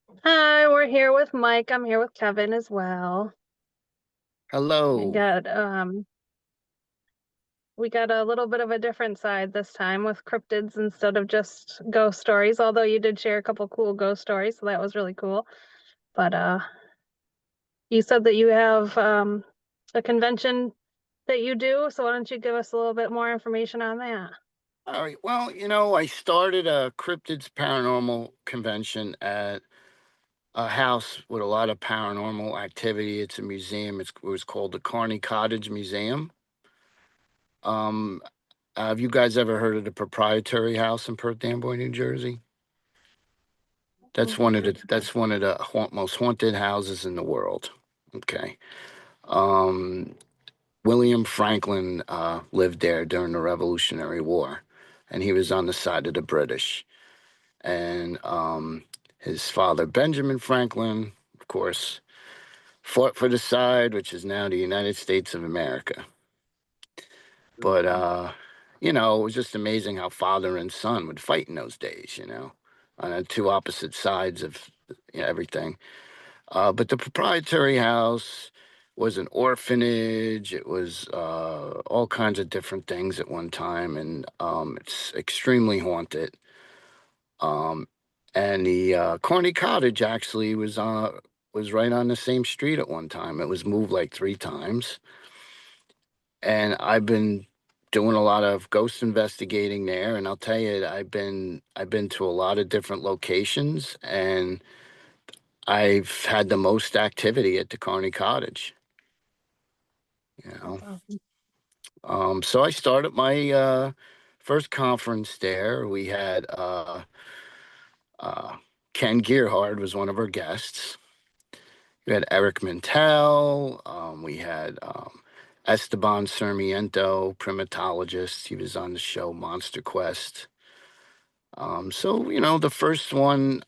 Hi, we're here with Mike. I'm here with Kevin as well. We Hello. got um we got a little bit of a different side this time with cryptids instead of just ghost stories, although you did share a couple cool ghost stories, so that was really cool. But you said that you have a convention that you do, so why don't you give us a little bit more information on that? All right. Well, I started a Cryptids Paranormal convention at a house with a lot of paranormal activity. It's a museum. It was called the Carney Cottage Museum. Um, have you guys ever heard of the Proprietary House in Perth Amboy, New Jersey? That's one of the most haunted houses in the world. Okay. Um, William Franklin lived there during the Revolutionary War, and he was on the side of the British. And his father, Benjamin Franklin, of course, fought for the side, which is now the United States of America. But, it was just amazing how father and son would fight in those days, on two opposite sides of everything. But the proprietary house was an orphanage. It was all kinds of different things at one time, and it's extremely haunted. Um, and the Corny Cottage actually was right on the same street at one time. It was moved like three times, and I've been doing a lot of ghost investigating there. And I'll tell you, I've been to a lot of different locations, and I've had the most activity at the Carney Cottage. You That's know, awesome. so I started my first conference there. We had uh, Ken Gearhard was one of our guests. We had Eric Mintel. We had Esteban Sarmiento, primatologist. He was on the show Monster Quest. So the first one,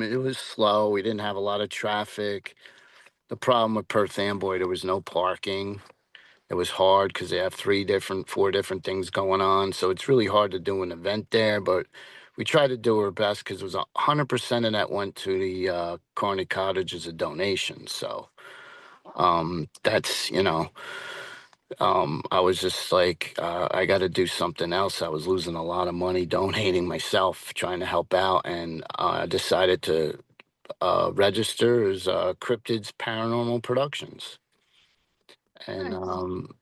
it was slow. We didn't have a lot of traffic. The problem with Perth Amboy, there was no parking. It was hard because they have four different things going on. So it's really hard to do an event there. But we tried to do our best because it was 100% of that went to the Carney Cottage as a donation. So that's I was just like, I got to do something else. I was losing a lot of money donating myself, trying to help out, and I decided to register as Cryptids Paranormal Productions. And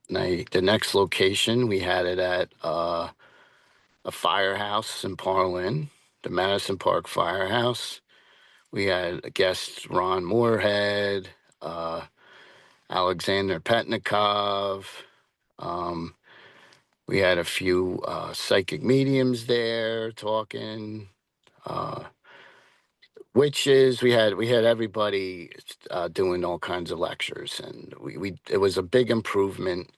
Nice. the next location we had it at a firehouse in Parlin, the Madison Park Firehouse. We had guests Ron Moorhead, uh, Alexander Petnikov. Um, we had a few psychic mediums there talking. Uh, Witches. We had everybody doing all kinds of lectures, and we it was a big improvement.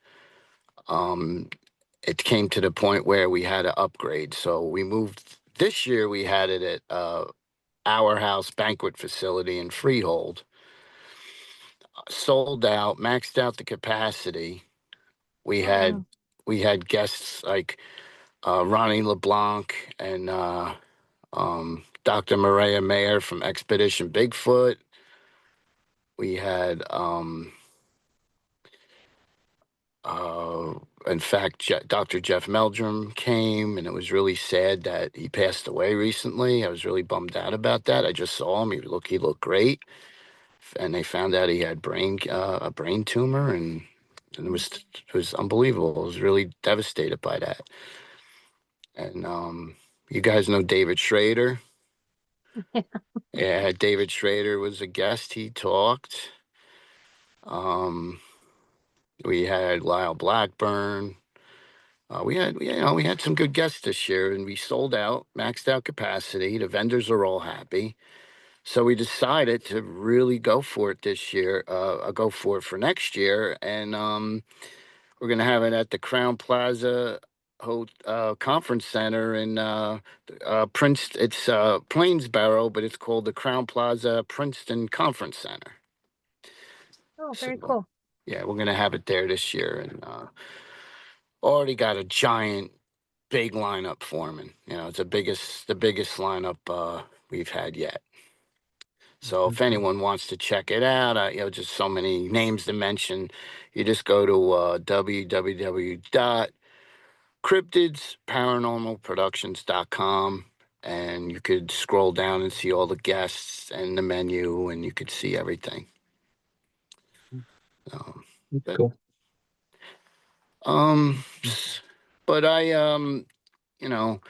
Um, it came to the point where we had to upgrade, so we moved. This year we had it at our house banquet facility in Freehold. Sold out, maxed out the capacity. We Oh had wow. we had guests like Ronnie LeBlanc and Dr. Maria Mayer from Expedition Bigfoot. We had, uh, in fact, Dr. Jeff Meldrum came, and it was really sad that he passed away recently. I was really bummed out about that. I just saw him; he looked great, and they found out he had a brain tumor, and it was unbelievable. I was really devastated by that. And you guys know David Schrader? Yeah, David Schrader was a guest. He talked. Um, we had Lyle Blackburn. We had some good guests this year, and we sold out, maxed out capacity. The vendors are all happy, so we decided to really go for it this year. Go for it for next year, and we're gonna have it at the Crown Plaza Conference Center in Princeton. It's Plainsboro, but it's called the Crown Plaza Princeton Conference Center. Oh, So very cool. yeah, we're gonna have it there this year, and already got a giant big lineup forming. It's the biggest lineup we've had yet. So Mhm. if anyone wants to check it out, just so many names to mention, you just go to www.cryptidsparanormalproductions.com, and you could scroll down and see all the guests and the menu, and you could see everything. Um, That's but, cool. um, but you know,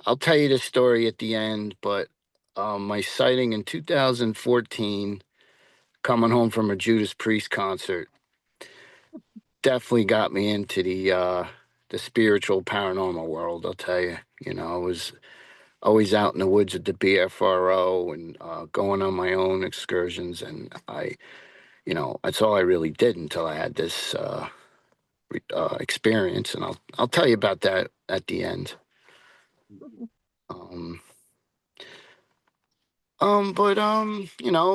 I'll tell you the story at the end, but my sighting in 2014, coming home from a Judas Priest concert, definitely got me into the spiritual paranormal world. I'll tell you. I was always out in the woods at the BFRO and going on my own excursions, and that's all I really did until I had this experience, and I'll tell you about that at the end. Um,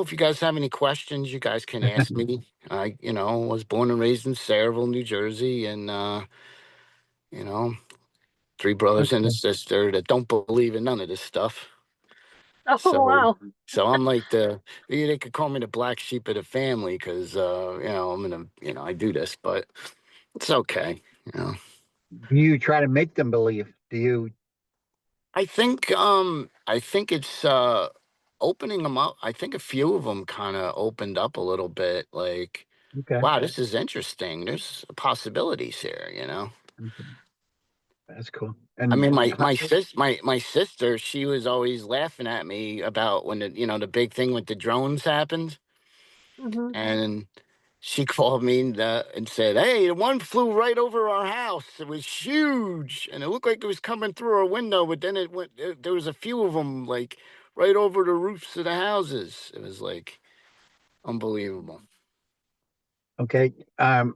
if you guys have any questions, you guys can ask me. I was born and raised in Sayreville, New Jersey, and you know, three brothers and a Okay. sister that don't believe in none of this stuff. Oh, So, wow. so I'm like they could call me the black sheep of the family because I do this, but it's okay. You know, Do you try to make them believe? Do you? I think it's opening them up. I think a few of them kind of opened up a little bit. Like, Okay. wow, this is interesting. There's possibilities here. Okay. That's cool. I And mean, my sister, she was always laughing at me about when the big thing with the drones happened, Hmm. and she called me and said, "Hey, the one flew right over our house. It was huge, and it looked like it was coming through our window, but then it went. There was a few of them like right over the roofs of the houses. It was like unbelievable." okay, our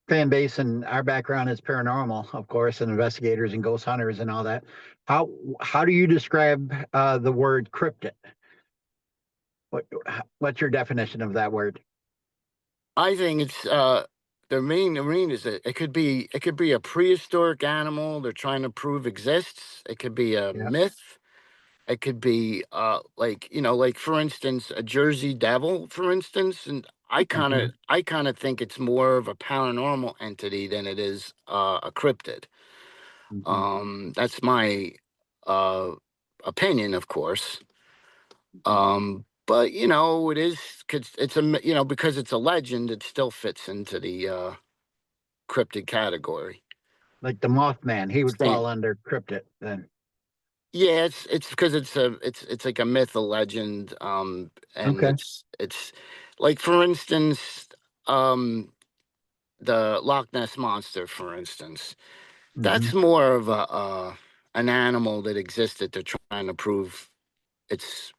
fan base and our background is paranormal, of course, and investigators and ghost hunters and all that. How how do you describe the word cryptid? What what's your definition of that word? I think it's the main is that it could be a prehistoric animal they're trying to prove exists. It could be a Yeah. myth. It could be like for instance, a Jersey Devil, for instance, and I kind Hmm. of I kind of think it's more of a paranormal entity than it is a cryptid. Hmm. That's my uh opinion, of course. But it is 'cause it's because it's a legend, it still fits into the cryptid category. Like the Mothman, he would Same. fall under cryptid then. Yeah, it's because it's like a myth, a legend, and Okay. it's like for instance, um, the Loch Ness monster, for instance. Hmm. That's more of a an animal that existed. They're trying to prove it's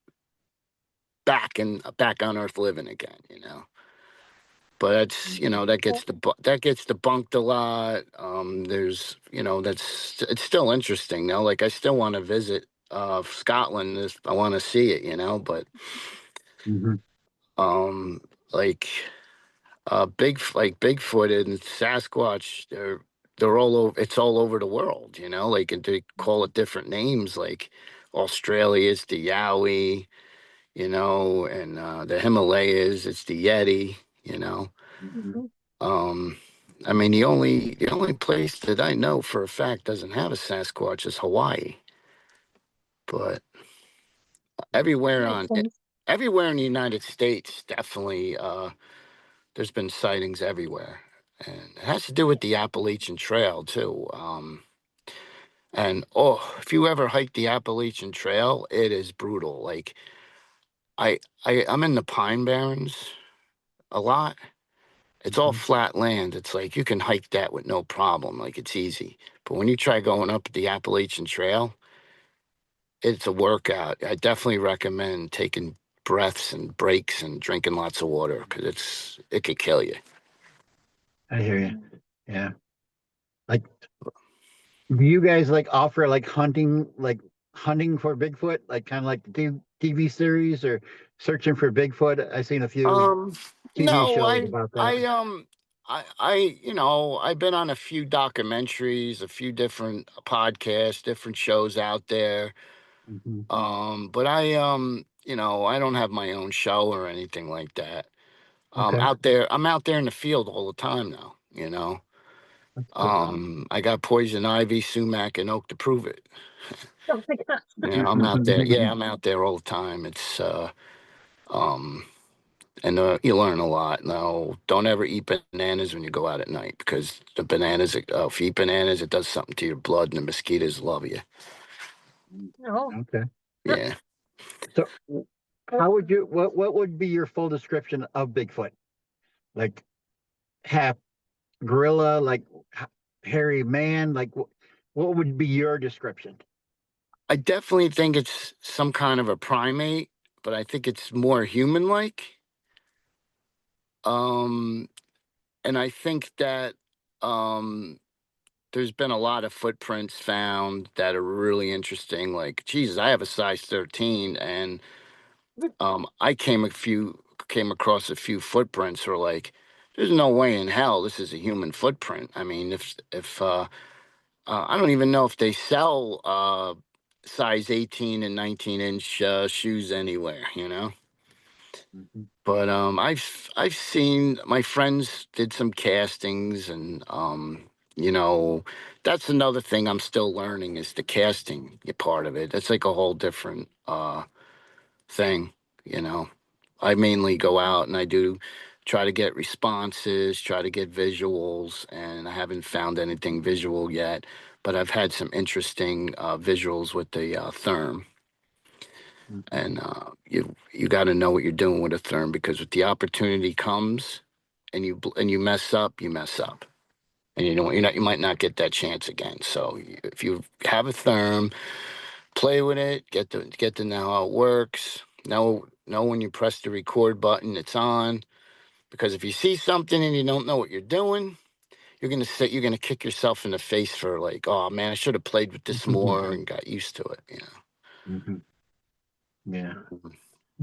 back on Earth living again. But that gets debunked a lot. There's that's it's still interesting though. Like I still want to visit Scotland. I want to see it. But Hmm. um, like Bigfoot and Sasquatch, they're all over. It's all over the world. Like and they call it different names. Like Australia's the Yowie, and the Himalayas it's the Yeti. Hmm. Um, I mean, the only place that I know for a fact doesn't have a Sasquatch is Hawaii, but everywhere Makes on sense. everywhere in the United States, definitely, there's been sightings everywhere, and it has to do with the Appalachian Trail too. And if you ever hike the Appalachian Trail, it is brutal. Like I'm in the Pine Barrens a lot. It's all Hmm. flat land. It's like you can hike that with no problem. Like it's easy. But when you try going up the Appalachian Trail, it's a workout. I definitely recommend taking breaths and breaks and drinking lots of water because it could kill you. I hear you. Yeah. Like, do you guys like offer like hunting for Bigfoot, like kind of like the TV series or searching for Bigfoot? I've seen a few Um, TV no, shows about that. I've been on a few documentaries, a few different podcasts, different shows out there. Hmm. But I don't have my own show or anything like that. Okay. I'm out there in the field all the time now. That's cool. I got poison ivy, sumac, and oak to prove it. Oh my God. I'm out there. Yeah, I'm out there all the time. It's um, and you learn a lot. Now, don't ever eat bananas when you go out at night because the bananas. If you eat bananas, it does something to your blood, and the mosquitoes love you. No. Okay. Yeah. So how would you what would be your full description of Bigfoot? Like half gorilla, like hairy man, like what would be your description? I definitely think it's some kind of a primate, but I think it's more human-like. Um, and I think that um, there's been a lot of footprints found that are really interesting. Like, Jesus, I have a size 13, and I came across a few footprints where like, there's no way in hell this is a human footprint. I mean, if I don't even know if they sell size 18 and 19-inch shoes anywhere. Mhm. But I've seen my friends did some castings, and you know that's another thing I'm still learning is the casting part of it. That's like a whole different thing, you know. I mainly go out and I do try to get responses, try to get visuals, and I haven't found anything visual yet, but I've had some interesting visuals with the therm. Mhm. And you got to know what you're doing with a therm because if the opportunity comes and you mess up, you mess up, and you might not get that chance again. So if you have a therm, play with it, get to know how it works. Know when you press the record button, it's on. Because if you see something and you don't know what you're doing, you're gonna kick yourself in the face for like, oh man, I should have played with this more and got used to Mhm. Yeah. it.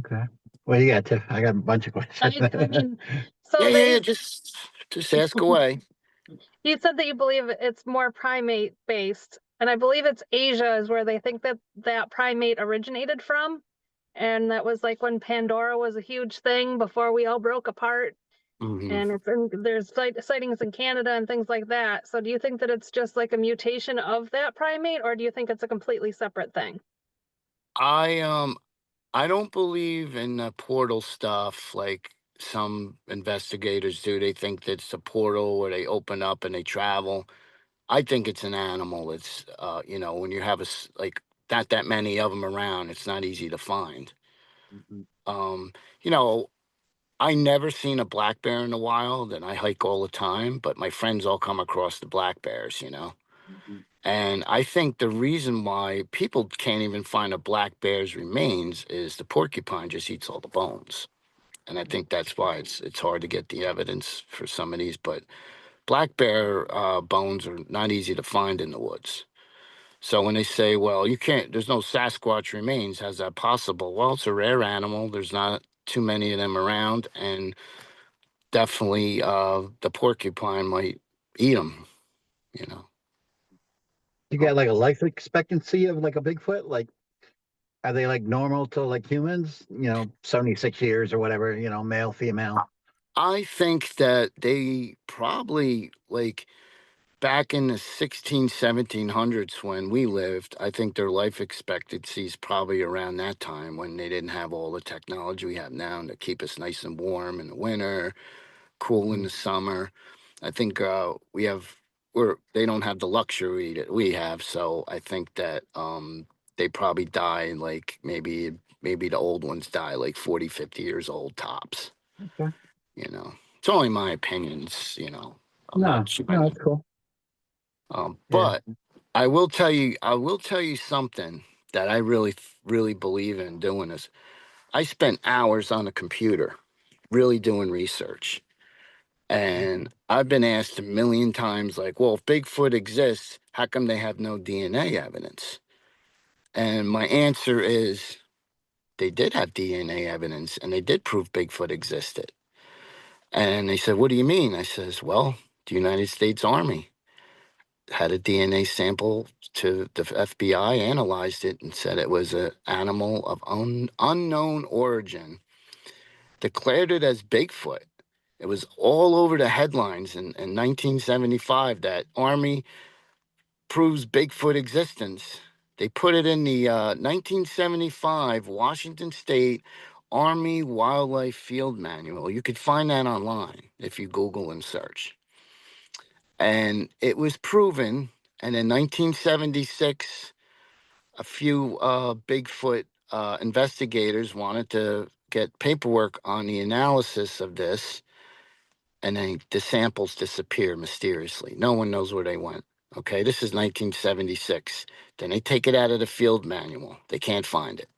Okay. Well, you got Tiff. I got a bunch of questions. I mean, Yeah, so yeah, that yeah. Just ask away. you said that you believe it's more primate based, and I believe it's Asia is where they think that that primate originated from, and that was like when Pandora was a huge thing before we all broke apart. Hmm. And there's sightings in Canada and things like that. So do you think that it's just like a mutation of that primate, or do you think it's a completely separate thing? I don't believe in portal stuff like some investigators do. They think that it's a portal where they open up and they travel. I think it's an animal. It's when you have like not that many of them around, it's not easy to find. Mhm. Um, you know, I never seen a black bear in the wild, and I hike all the time. But my friends all come across the black bears. Mhm. And I think the reason why people can't even find a black bear's remains is the porcupine just eats all the bones. And I think that's why it's hard to get the evidence for some of these. But black bear bones are not easy to find in the woods. So when they say, well, you can't, there's no Sasquatch remains, how's that possible? Well, it's a rare animal. There's not too many of them around. And definitely the porcupine might eat them. You Um, got like a life expectancy of like a Bigfoot? Like, are they like normal to like humans? 76 years or whatever, male, female. I think that they probably like back in the 1700s when we lived, I think their life expectancy is probably around that time when they didn't have all the technology we have now to keep us nice and warm in the winter, cool in Mhm. the summer. I think they don't have the luxury that we have, so I think that they probably die like maybe the old ones die like 40, 50 years old tops. Okay. It's only my opinions. I'm not No, sure. no, that's cool. Yeah. But I will tell you something that I really, really believe in doing this. I spent hours on a computer really doing research. And I've been asked a million times, like, well, if Bigfoot exists, how come they have no DNA evidence? And my answer is they did have DNA evidence and they did prove Bigfoot existed. And they said, what do you mean? I says, well, the United States Army. had a DNA sample to the FBI, analyzed it, and said it was an animal of unknown origin, declared it as Bigfoot. It was all over the headlines in 1975 that Army proves Bigfoot existence. They put it in the 1975 Washington State Army Wildlife Field Manual. You could find that online if you Google and search. And it was proven. And in 1976, a few Bigfoot investigators wanted to get paperwork on the analysis of this, and then the samples disappear mysteriously. No one knows where they went. Okay, this is 1976. Then they take it out of the field manual. They can't find it.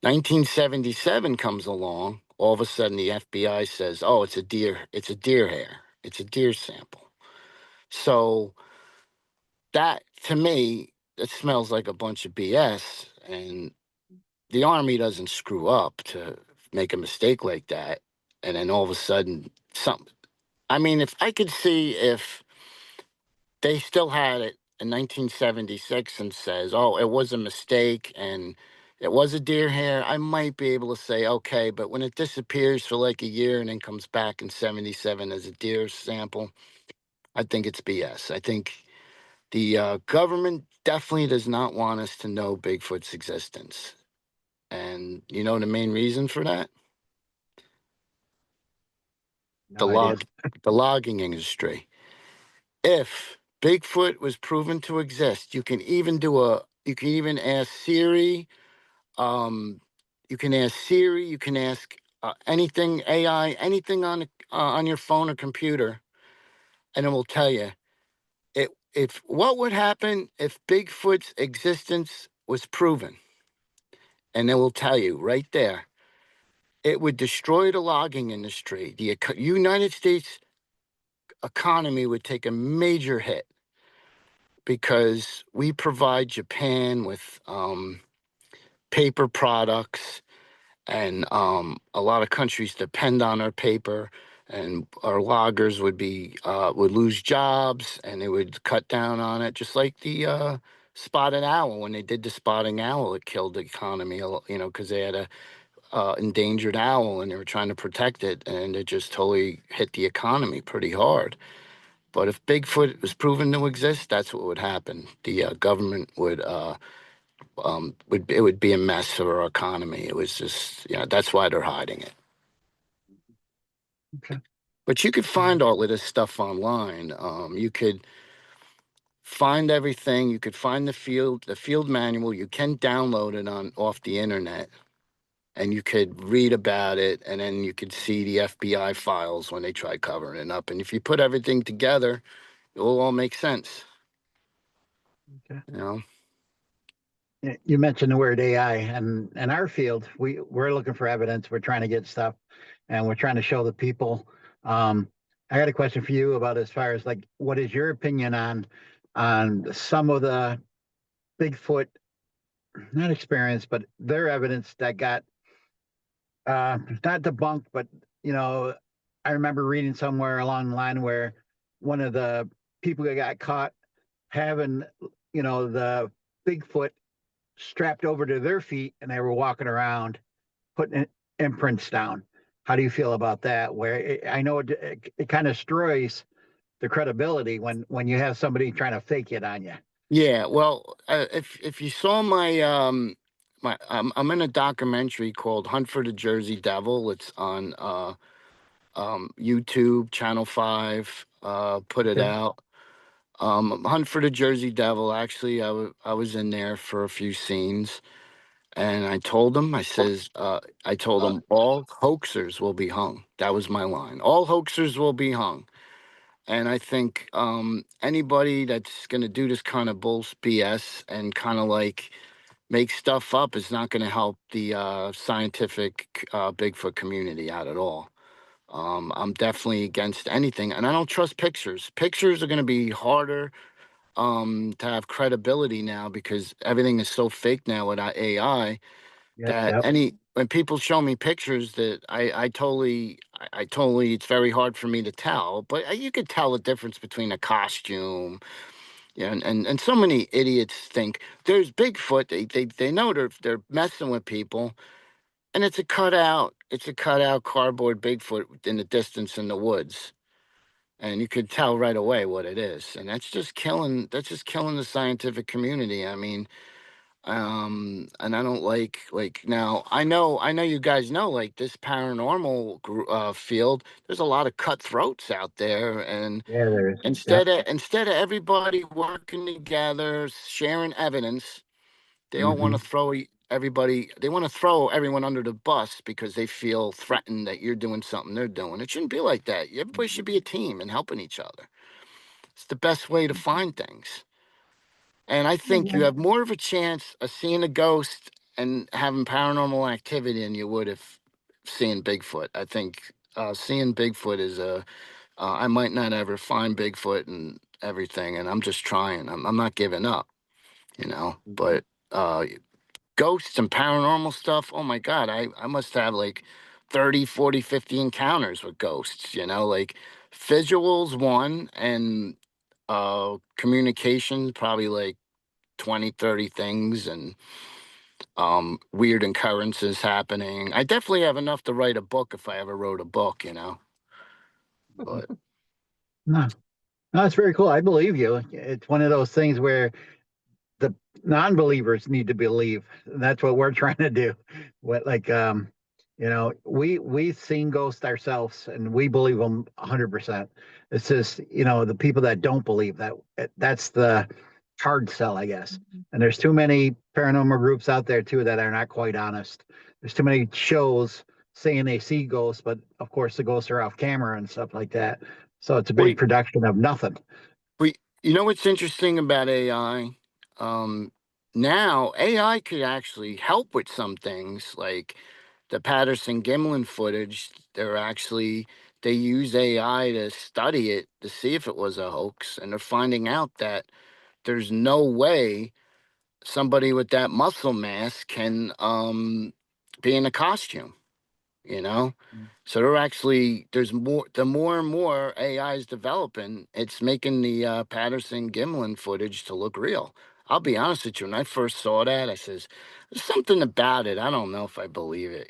1977 comes along. All of a sudden, the FBI says, "Oh, it's a deer. It's a deer hair. It's a deer sample." So that, to me, it smells like a bunch of BS. And the Army doesn't screw up to make a mistake like that. And then all of a sudden, some. I mean, if I could see if they still had it in 1976 and says, "Oh, it was a mistake and it was a deer hair," I might be able to say, okay. But when it disappears for like a year and then comes back in 77 as a deer sample, I think it's BS. I think the government definitely does not want us to know Bigfoot's existence. And you know the main reason for that? The No idea. log, the logging industry. If Bigfoot was proven to exist, you can even ask Siri, um, you can ask Siri, you can ask anything AI, anything on your phone or computer, and it will tell you it if what would happen if Bigfoot's existence was proven, and it will tell you right there. It would destroy the logging industry. The United States economy would take a major hit because we provide Japan with paper products, and a lot of countries depend on our paper. And our loggers would lose jobs, and they would cut down on it, just like the spotted owl. When they did the spotting owl, it killed the economy, because they had a endangered owl and they were trying to protect it, and it just totally hit the economy pretty hard. But if Bigfoot was proven to exist, that's what would happen. The government would be a mess for our economy. It was just, that's why they're hiding it. Okay. But you could find all of this stuff online. You could find everything. You could find the field manual. You can download it on off the internet, and you could read about it, and then you could see the FBI files when they try covering it up. And if you put everything together, it will all make sense. Okay. You know. You mentioned the word AI, and in our field, we're looking for evidence. We're trying to get stuff, and we're trying to show the people. I got a question for you about as far as like, what is your opinion on some of the Bigfoot, not experience, but their evidence that got not debunked, but you know, I remember reading somewhere along the line where one of the people that got caught having, the Bigfoot strapped over to their feet and they were walking around putting imprints down. How do you feel about that? Where I know it kind of destroys the credibility when you have somebody trying to fake it on you. Yeah, well, if you saw I'm in a documentary called Hunt for the Jersey Devil. It's on YouTube, Channel 5, put it Okay. out. Hunt for the Jersey Devil. Actually, I was in there for a few scenes, and I told them all hoaxers will be hung. That was my line. All hoaxers will be hung. And I think anybody that's going to do this kind of bull BS and kind of like make stuff up is not going to help the scientific Bigfoot community out at all. I'm definitely against anything, and I don't trust pictures. Pictures are going to be harder to have credibility now because everything is so fake now with our AI Yep. that Yep. when people show me pictures that I totally, it's very hard for me to tell, but you could tell the difference between a costume Yeah, and so many idiots think there's Bigfoot. They know they're messing with people, and it's a cutout cardboard Bigfoot in the distance in the woods, and you could tell right away what it is. And that's just killing the scientific community. I mean, and I don't like now. I know you guys know like this paranormal field. There's a lot of cutthroats out there, and Yeah, there is. Yep. instead of everybody working together, sharing evidence, they all want Hmm. to everybody. They want to throw everyone under the bus because they feel threatened that you're doing something they're doing. It shouldn't be like that. Everybody should be a team and helping each other. It's the best way to find things. And I think you have more of a chance of seeing a ghost and having paranormal activity than you would if seeing Bigfoot. I think seeing Bigfoot is a I might not ever find Bigfoot and everything, and I'm just trying. I'm not giving up, you know. But uh, ghosts and paranormal stuff, oh my God, I must have like 30, 40, 50 encounters with ghosts, like visuals, one, and communication, probably like 20, 30 things, and weird occurrences happening. I definitely have enough to write a book if I ever wrote a book. But No, no, it's very cool. I believe you. It's one of those things where the non-believers need to believe. That's what we're trying to do. What like we've seen ghosts ourselves and we believe them 100%. It's just, the people that don't believe that's the hard sell, I guess. And there's too many paranormal groups out there too that are not quite honest. There's too many shows saying they see ghosts, but of course the ghosts are off camera and stuff like that. So it's a big wait, production of nothing. you know what's interesting about AI? Um, Now AI could actually help with some things like the Patterson Gimlin footage. They use AI to study it to see if it was a hoax, and they're finding out that there's no way somebody with that muscle mass can be in a costume, you know? So there's the more and more AI is developing, it's making the Patterson Gimlin footage to look real. I'll be honest with you, when I first saw that, I says, there's something about it. I don't know if I believe it,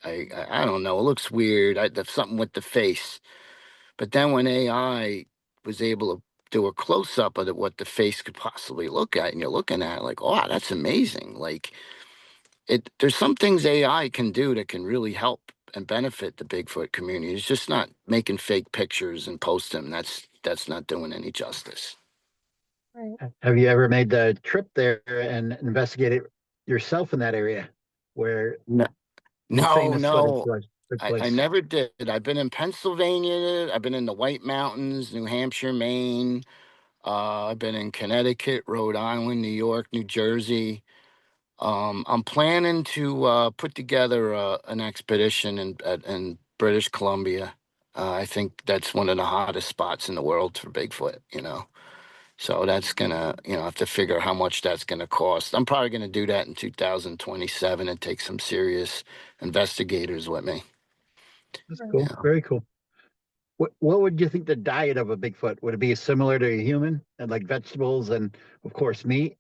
I don't know. It looks weird. There's something with the face. But then when AI was able to do a close up of what the face could possibly look at, and you're looking at it like, oh, that's amazing. Like there's some things AI can do that can really help and benefit the Bigfoot community. It's just not making fake pictures and post them. That's not doing any justice. Right. Have you ever made the trip there and investigated yourself in that area where No, the no, famous footage no. took I place? never did. I've been in Pennsylvania. I've been in the White Mountains, New Hampshire, Maine. I've been in Connecticut, Rhode Island, New York, New Jersey. I'm planning to put together an expedition in British Columbia. I think that's one of the hottest spots in the world for Bigfoot. So that's gonna, have to figure how much that's gonna cost. I'm probably gonna do that in 2027 and take some serious investigators with me. That's Right. cool. Yeah, Very cool. What would you think the diet of a Bigfoot would it be similar to a human and like vegetables and of course meat?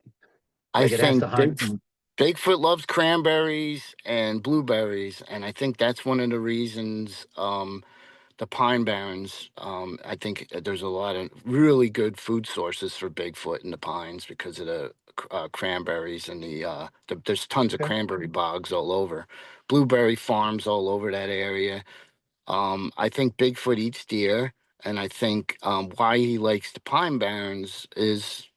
I Like it has think to hunt. And, Bigfoot loves cranberries and blueberries, and I think that's one of the reasons. The Pine Barrens. I think there's a lot of really good food sources for Bigfoot in the pines because of the cranberries and there's tons of okay. cranberry bogs all over, blueberry farms all over that area. I think Bigfoot eats deer, and I think why he likes the Pine Barrens is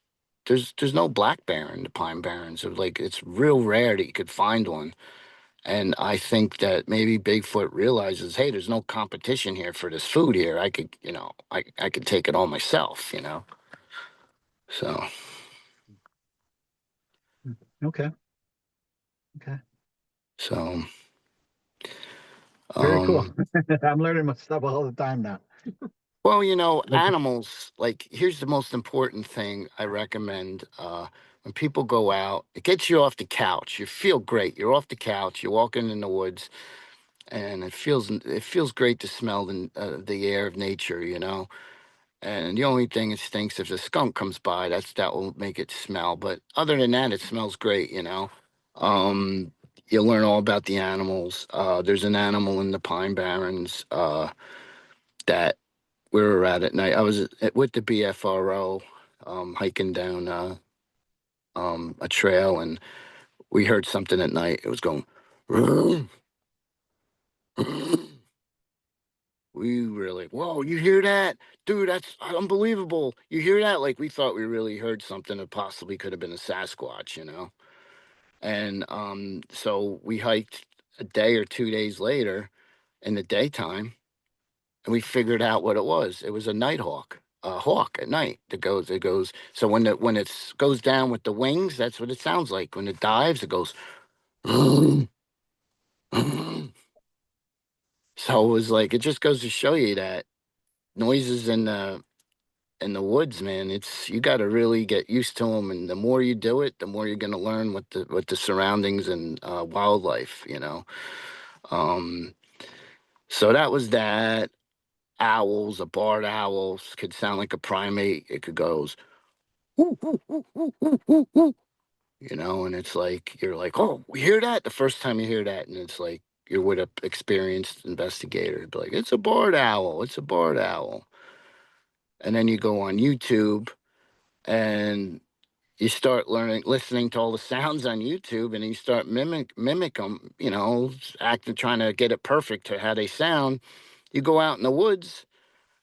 there's no black bear in the Pine Barrens. It's real rare that you could find one. And I think that maybe Bigfoot realizes, hey, there's no competition here for this food here. I could take it all myself. So, Okay. Okay. so, Very cool. um, I'm learning my stuff all the time now. well, Like, animals, like, here's the most important thing I recommend. When people go out, it gets you off the couch. You feel great. You're off the couch. You're walking in the woods, and it feels great to smell the air of nature. And the only thing it stinks if a skunk comes by. That will make it smell. But other than that, it smells great. Um, you learn all about the animals. There's an animal in the Pine Barrens that we were at night. I was with the BFRO hiking down a trail, and we heard something at night. It was going. We were like, "Whoa, you hear that, dude? That's unbelievable! You hear that?" Like we thought we really heard something that possibly could have been a Sasquatch. And so we hiked a day or 2 days later in the daytime, and we figured out what it was. It was a nighthawk, a hawk at night that goes. It goes. So when it goes down with the wings, that's what it sounds like. When it dives, it goes. So it was like it just goes to show you that noises in the woods, man. It's you got to really get used to them, and the more you do it, the more you're going to learn what the surroundings and wildlife. Um, so that was that. Owls, a barred owl could sound like a primate. It could goes, "Woo, woo, woo, woo, woo, woo, woo," and it's like you're like, "Oh, we hear that." The first time you hear that, and it's like you're with a experienced investigator. It'd be like, "It's a barred owl. It's a barred owl." And then you go on YouTube and you start listening to all the sounds on YouTube, and you start mimic them, acting, trying to get it perfect to how they sound. You go out in the woods,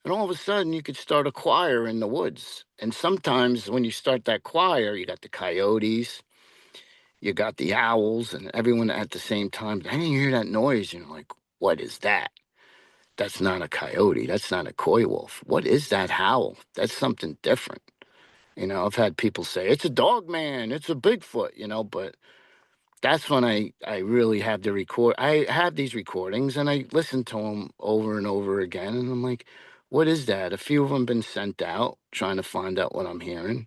and all of a sudden you could start a choir in the woods. And sometimes when you start that choir, you got the coyotes, you got the owls, and everyone at the same time. And then you hear that noise, and you're like, what is that? That's not a coyote. That's not a coy wolf. What is that howl? That's something different. I've had people say, it's a dog man, it's a Bigfoot, but that's when I really have to record. I have these recordings and I listen to them over and over again. And I'm like, what is that? A few of them been sent out trying to find out what I'm hearing.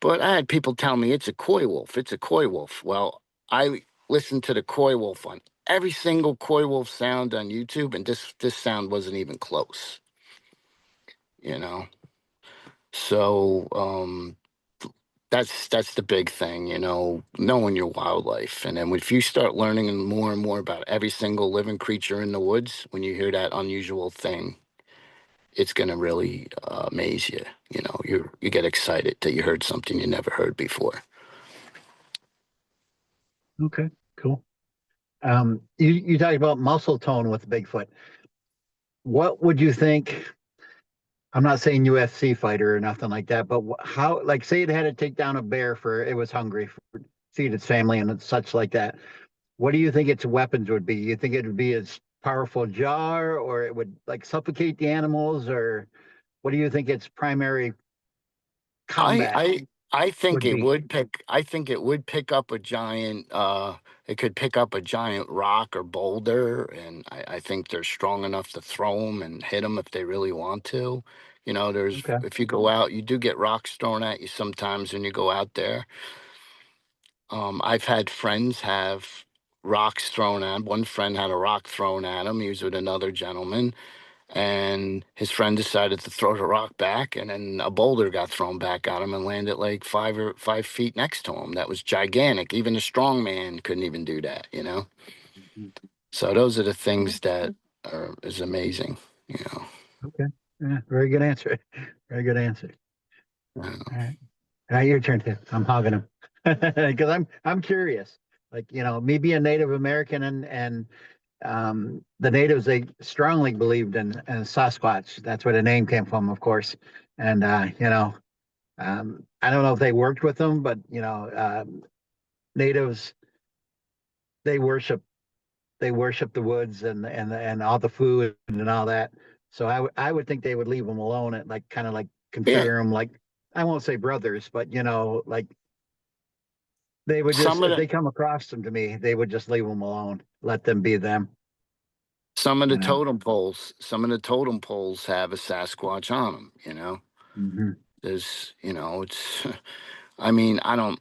But I had people tell me it's a coy wolf. It's a coy wolf. Well, I listened to the coy wolf on every single coy wolf sound on YouTube, and this sound wasn't even close, you know? So, that's the big thing, knowing your wildlife. And then if you start learning more and more about every single living creature in the woods, when you hear that unusual thing, it's going to really amaze you. You get excited that you heard something you never heard before. Okay, cool. You talked about muscle tone with Bigfoot. What would you think? I'm not saying UFC fighter or nothing like that, but how, like, say it had to take down a bear for it was hungry for feed its family and such like that. What do you think its weapons would be? You think it would be its powerful jaw, or it would like suffocate the animals, or what do you think its primary I combat I I think would it be? would pick. I think it would pick up a giant. It could pick up a giant rock or boulder, and I think they're strong enough to throw them and hit them if they really want to. There's Okay. if you go out, you do get rocks thrown at you sometimes when you go out there. I've had friends have rocks thrown at. One friend had a rock thrown at him. He was with another gentleman, and his friend decided to throw the rock back, and then a boulder got thrown back at him and landed like 5 feet next to him. That was gigantic. Even a strong man couldn't even do that. So those are the things that is amazing. Okay. Yeah, very good answer. Very good answer. Uh, All right. Now your turn, Tim. I'm hogging them because I'm curious. Like, me being Native American and the natives, they strongly believed in Sasquatch. That's where the name came from, of course. And I don't know if they worked with them, but natives, they worship they worship the woods and all the food and all that. So I would think they would leave them alone and like kind of like yeah, consider them like, I won't say brothers, but like they would just, some of if the they come across them to me, they would just leave them alone, let them be them. some of the You know. totem poles have a Sasquatch on them. Hmm. It's. I mean, I don't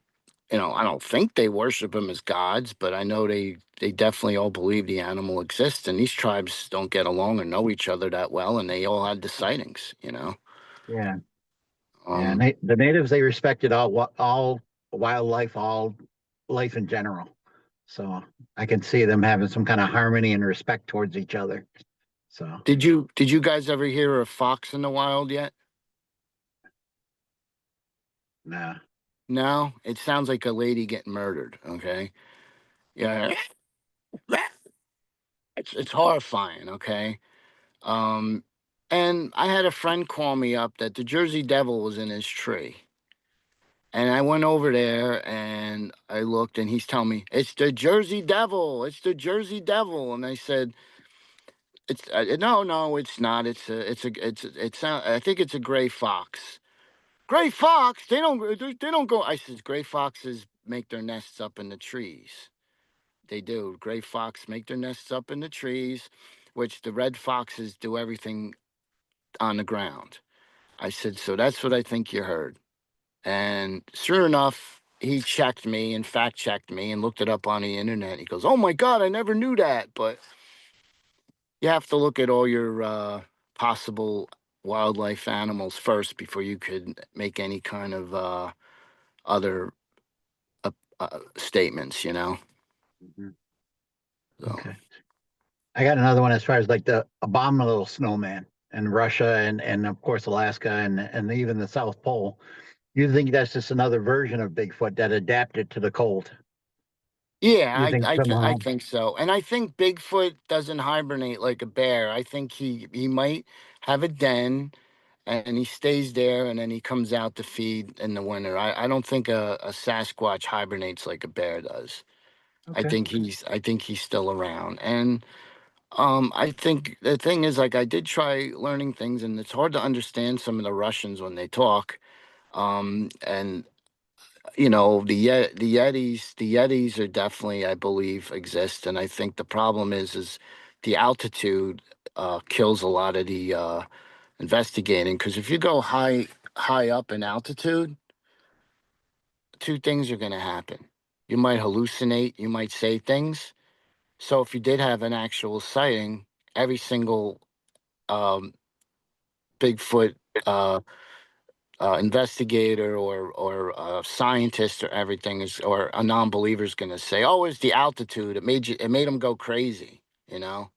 think they worship him as gods, but I know they definitely all believe the animal exists. And these tribes don't get along or know each other that well, and they all had the sightings. Yeah. Yeah. And Um, the natives, they respected all wildlife, all life in general. So I can see them having some kind of harmony and respect towards each other. So, did you guys ever hear of fox in the wild yet? nah. No, it sounds like a lady getting murdered. Okay, yeah, it's horrifying. Okay, um, and I had a friend call me up that the Jersey Devil was in his tree. And I went over there and I looked, and he's telling me, it's the Jersey Devil. It's the Jersey Devil. And I said, no, no, it's not. I think it's a gray fox. Gray fox? They don't go. I said, gray foxes make their nests up in the trees. They do. Gray fox make their nests up in the trees, which the red foxes do everything on the ground. I said, so that's what I think you heard. And sure enough, he checked me and fact checked me and looked it up on the internet. He goes, "Oh my God, I never knew that." But you have to look at all your possible wildlife animals first before you could make any kind of other uh, statements, you know? Mhm. So, Okay. I got another one as far as like the abominable snowman in Russia and of course Alaska and even the South Pole. You think that's just another version of Bigfoot that adapted to the cold? yeah, You think I somehow? think so. And I think Bigfoot doesn't hibernate like a bear. I think he might have a den and he stays there and then he comes out to feed in the winter. I don't think a Sasquatch hibernates like a bear does. Okay. I think he's still around. And I think the thing is, like, I did try learning things and it's hard to understand some of the Russians when they talk. And the Yetis are definitely, I believe, exist. And I think the problem is the altitude kills a lot of the investigating, because if you go high up in altitude, two things are going to happen. You might hallucinate, you might say things. So if you did have an actual sighting, every single um, Bigfoot uh, investigator or scientist or everything is, or a non-believer is going to say, "Oh, it's the altitude. It made them go crazy." You know,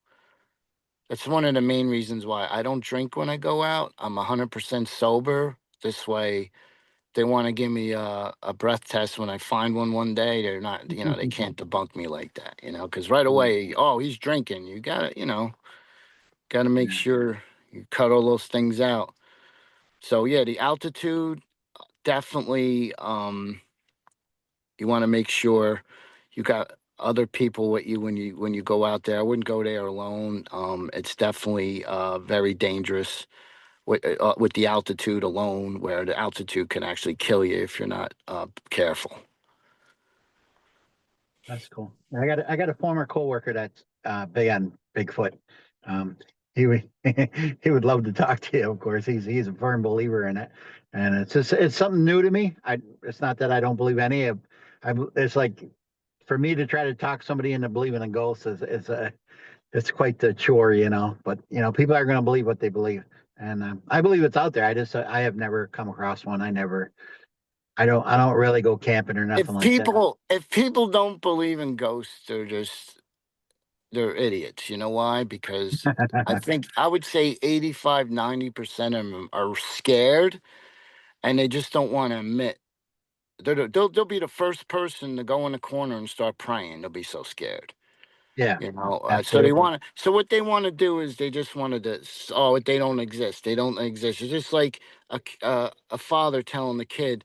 that's one of the main reasons why I don't drink when I go out. I'm 100% sober. This way, they want to give me a breath test when I find one day. They're not, they can't debunk me like that, because right away, oh, he's drinking. You got to, got to make Yeah, sure you cut all those things out. So yeah, the altitude definitely. You want to make sure you got other people with you when you go out there. I wouldn't go there alone. It's definitely very dangerous with the altitude alone, where the altitude can actually kill you if you're not careful. that's cool. I got a former coworker that's big on Bigfoot. Um, he would he would love to talk to you. Of course, he's a firm believer in it, and it's something new to me. It's not that I don't believe any of. It's like for me to try to talk somebody into believing in ghosts is it's quite the chore, you know. But people are going to believe what they believe, and I believe it's out there. I have never come across one. I don't really go camping or nothing like that. If people don't believe in ghosts, they're idiots. You know why? Because I think I would say 85, 90% of them are scared and they just don't want to admit. They'll be the first person to go in the corner and start praying. They'll be so scared. Yeah, So they absolutely. want to. So what they want to do is they just wanted to. Oh, they don't exist. They don't exist. It's just like a father telling the kid,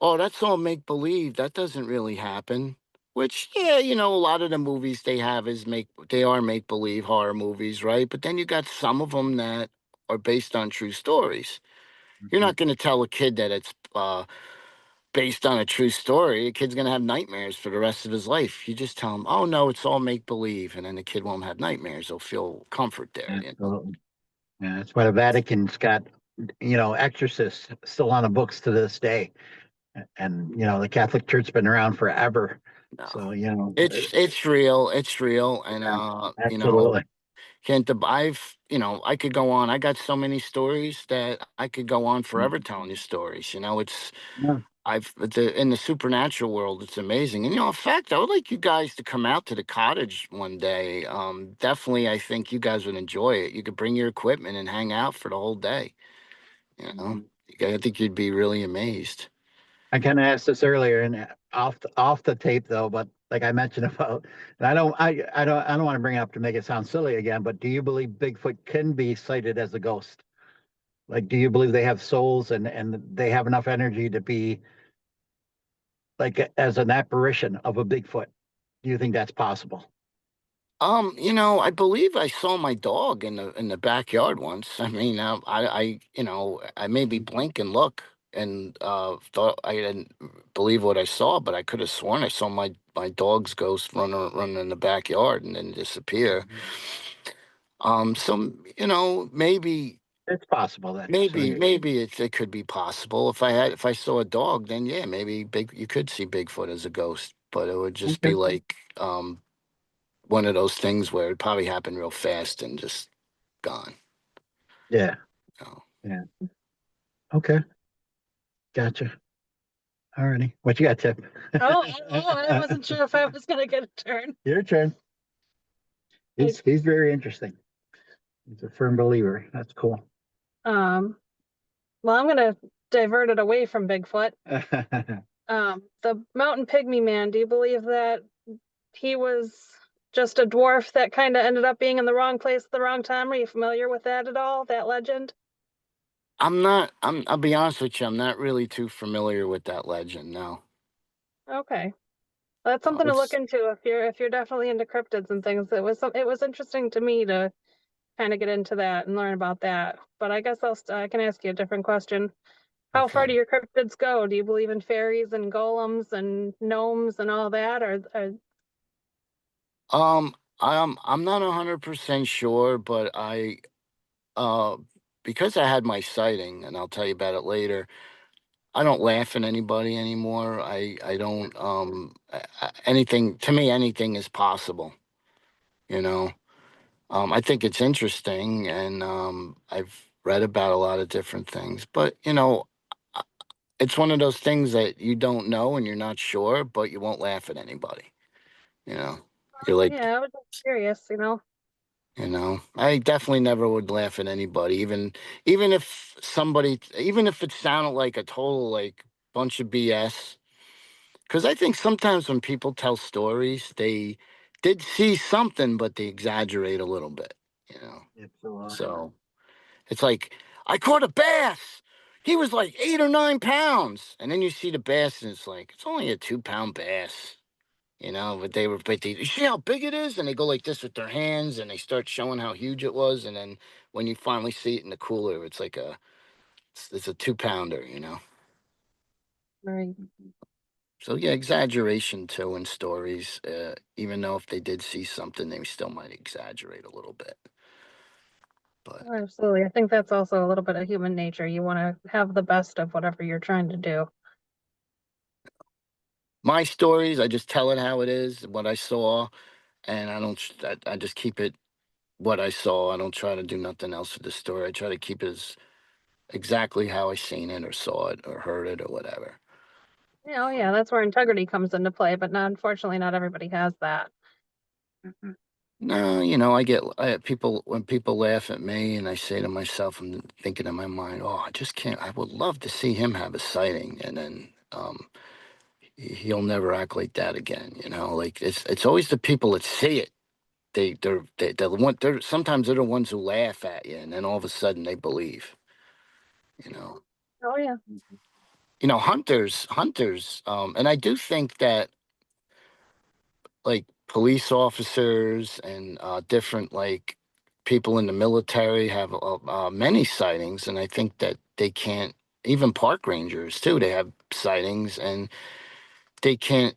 "Oh, that's all make believe. That doesn't really happen." Which, yeah, a lot of the movies they have they are make believe horror movies, right? But then you got some of them that are based on true stories. You're Mhm. not going to tell a kid that it's based on a true story. The kid's gonna have nightmares for the rest of his life. You just tell him, "Oh no, it's all make believe," and then the kid won't have nightmares. He'll feel comfort there. Absolutely. Yeah, that's why the Vatican's got, exorcists still on the books to this day. And, the Catholic Church's been around forever. No, So, it's real. It's real, and yeah, absolutely. I've, I could go on. I got so many stories that I could go on forever telling you stories. Yeah. In the supernatural world, it's amazing. And, in fact, I would like you guys to come out to the cottage one day. Definitely, I think you guys would enjoy it. You could bring your equipment and hang out for the whole day. You know, Mhm. I think you'd be really amazed. I kind of asked this earlier and off the tape though, but like I mentioned about, and I don't want to bring it up to make it sound silly again, but do you believe Bigfoot can be cited as a ghost? Like, do you believe they have souls and they have enough energy to be like as an apparition of a Bigfoot? Do you think that's possible? I believe I saw my dog in the backyard once. I mean, I maybe blink and look and thought I didn't believe what I saw, but I could have sworn I saw my dog's ghost run in the backyard and then disappear. Mhm. So maybe It's possible then. So maybe you maybe it could be possible. If I saw a dog, then yeah, maybe you could see Bigfoot as a ghost, but it would just okay? be like one of those things where it probably happened real fast and just gone. Yeah, You know. yeah. Okay, gotcha. All righty. What you got, Tip? I wasn't sure if I was gonna get a turn. Your turn. I, He's very interesting. He's a firm believer. That's cool. um, well, I'm gonna divert it away from Bigfoot. The mountain pygmy man, do you believe that he was just a dwarf that kind of ended up being in the wrong place at the wrong time? Are you familiar with that at all, that legend? I'll be honest with you, I'm not really too familiar with that legend, no. Okay. Well, that's No, something to look it's into if you're definitely into cryptids and things. It was interesting to me to kind of get into that and learn about that. But I guess I can ask you a different question. How far okay. do your cryptids go? Do you believe in fairies and golems and gnomes and all that, or I'm not 100% sure, but uh because I had my sighting, and I'll tell you about it later. I don't laugh at anybody anymore. I don't anything to me, anything is possible, you know. I think it's interesting, and I've read about a lot of different things. But uh, it's one of those things that you don't know and you're not sure, but you won't laugh at anybody. You know, you're like, yeah, I was just curious, I definitely never would laugh at anybody, even if even if it sounded like a total like bunch of BS. Because I think sometimes when people tell stories, they did see something, but they exaggerate a little bit. You know, Absolutely. so. It's like, I caught a bass. He was like 8 or 9 pounds. And then you see the bass and it's like, it's only a 2 pound bass. But you see how big it is? And they go like this with their hands and they start showing how huge it was. And then when you finally see it in the cooler, it's a 2 pounder. right? So yeah, exaggeration too in stories. Even though if they did see something, they still might exaggerate a little bit. But Oh, absolutely. I think that's also a little bit of human nature. You want to have the best of whatever you're trying to do. my stories, I just tell it how it is, what I saw, and I don't. I just keep it what I saw. I don't try to do nothing else with the story. I try to keep it as exactly how I seen it or saw it or heard it or whatever. Yeah, oh yeah, that's where integrity comes into play, but not unfortunately not everybody has that. No, I people when people laugh at me and I say to myself, I'm thinking in my mind, oh, I just can't. I would love to see him have a sighting, and then he'll never act like that again. Like it's always the people that see it. They're the one. Sometimes they're the ones who laugh at you, and then all of a sudden they believe. You know. Oh yeah. Hunters, and I do think that like police officers and different like people in the military have many sightings, and I think that they can't. Even park rangers too. They have sightings, and they can't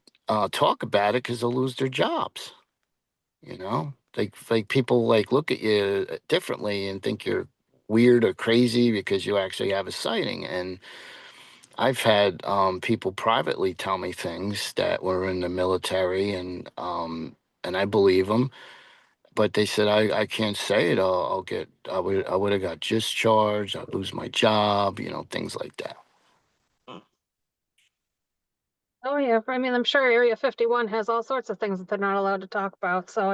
talk about it because they'll lose their jobs. Like people like look at you differently and think you're weird or crazy because you actually have a sighting. And I've had people privately tell me things that were in the military, and I believe them. but they said I can't say it. I would have got discharged. I'd lose my job. Things like that. Oh yeah, I mean, I'm sure Area 51 has all sorts of things that they're not allowed to talk about. So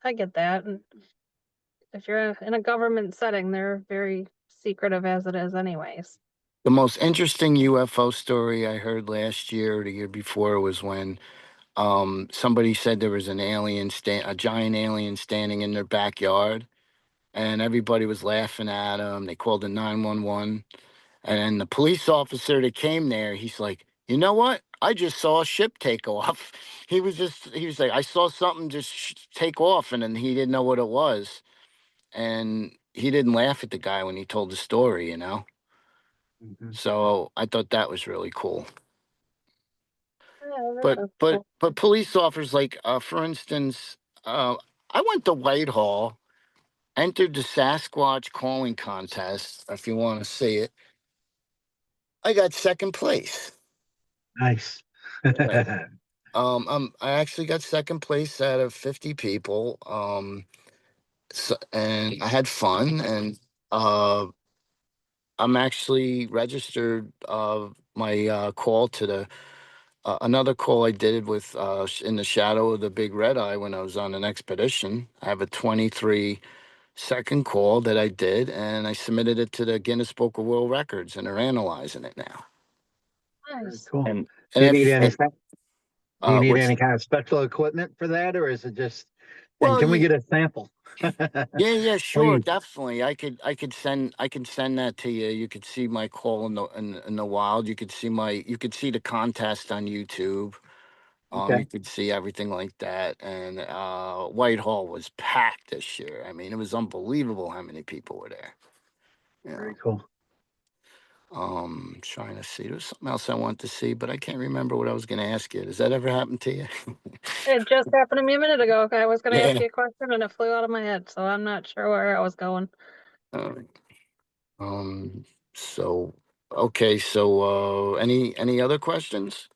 I get that. And if you're in a government setting, they're very secretive as it is, anyways. The most interesting UFO story I heard last year or the year before was when somebody said there was a giant alien standing in their backyard, and everybody was laughing at them. They called the 911, and then the police officer that came there, he's like, you know what? I just saw a ship take off. He was like, I saw something just take off, and then he didn't know what it was, and he didn't laugh at the guy when he told the story. Mhm. So I thought that was really cool. Yeah, But that's but cool. but police officers, like for instance, I went to Whitehall, entered the Sasquatch calling contest. If you want to see it, I got second place. Nice. Yeah. I actually got second place out of 50 people. And I had fun, and uh, I'm actually registered. My call to the another call I did with in the shadow of the big red eye when I was on an expedition. I have a 23-second call that I did, and I submitted it to the Guinness Book of World Records, and they're analyzing it now. Very Nice. cool. And Do and you need if any do you need what's any kind of special equipment for that, or is it just? And well, can we you get a sample? yeah, sure, Please. definitely. I can send that to you. You could see my call in the wild. You could see the contest on YouTube. Okay. You could see everything like that. And Whitehall was packed this year. I mean, it was unbelievable how many people were there. You Very know, cool. trying to see. There's something else I wanted to see, but I can't remember what I was going to ask you. Does that ever happen to you? It just happened to me a minute ago. I was going to ask Yeah. you a question and it flew out of my head, so I'm not sure where I was going. Uh, um. So, okay. So, any other questions?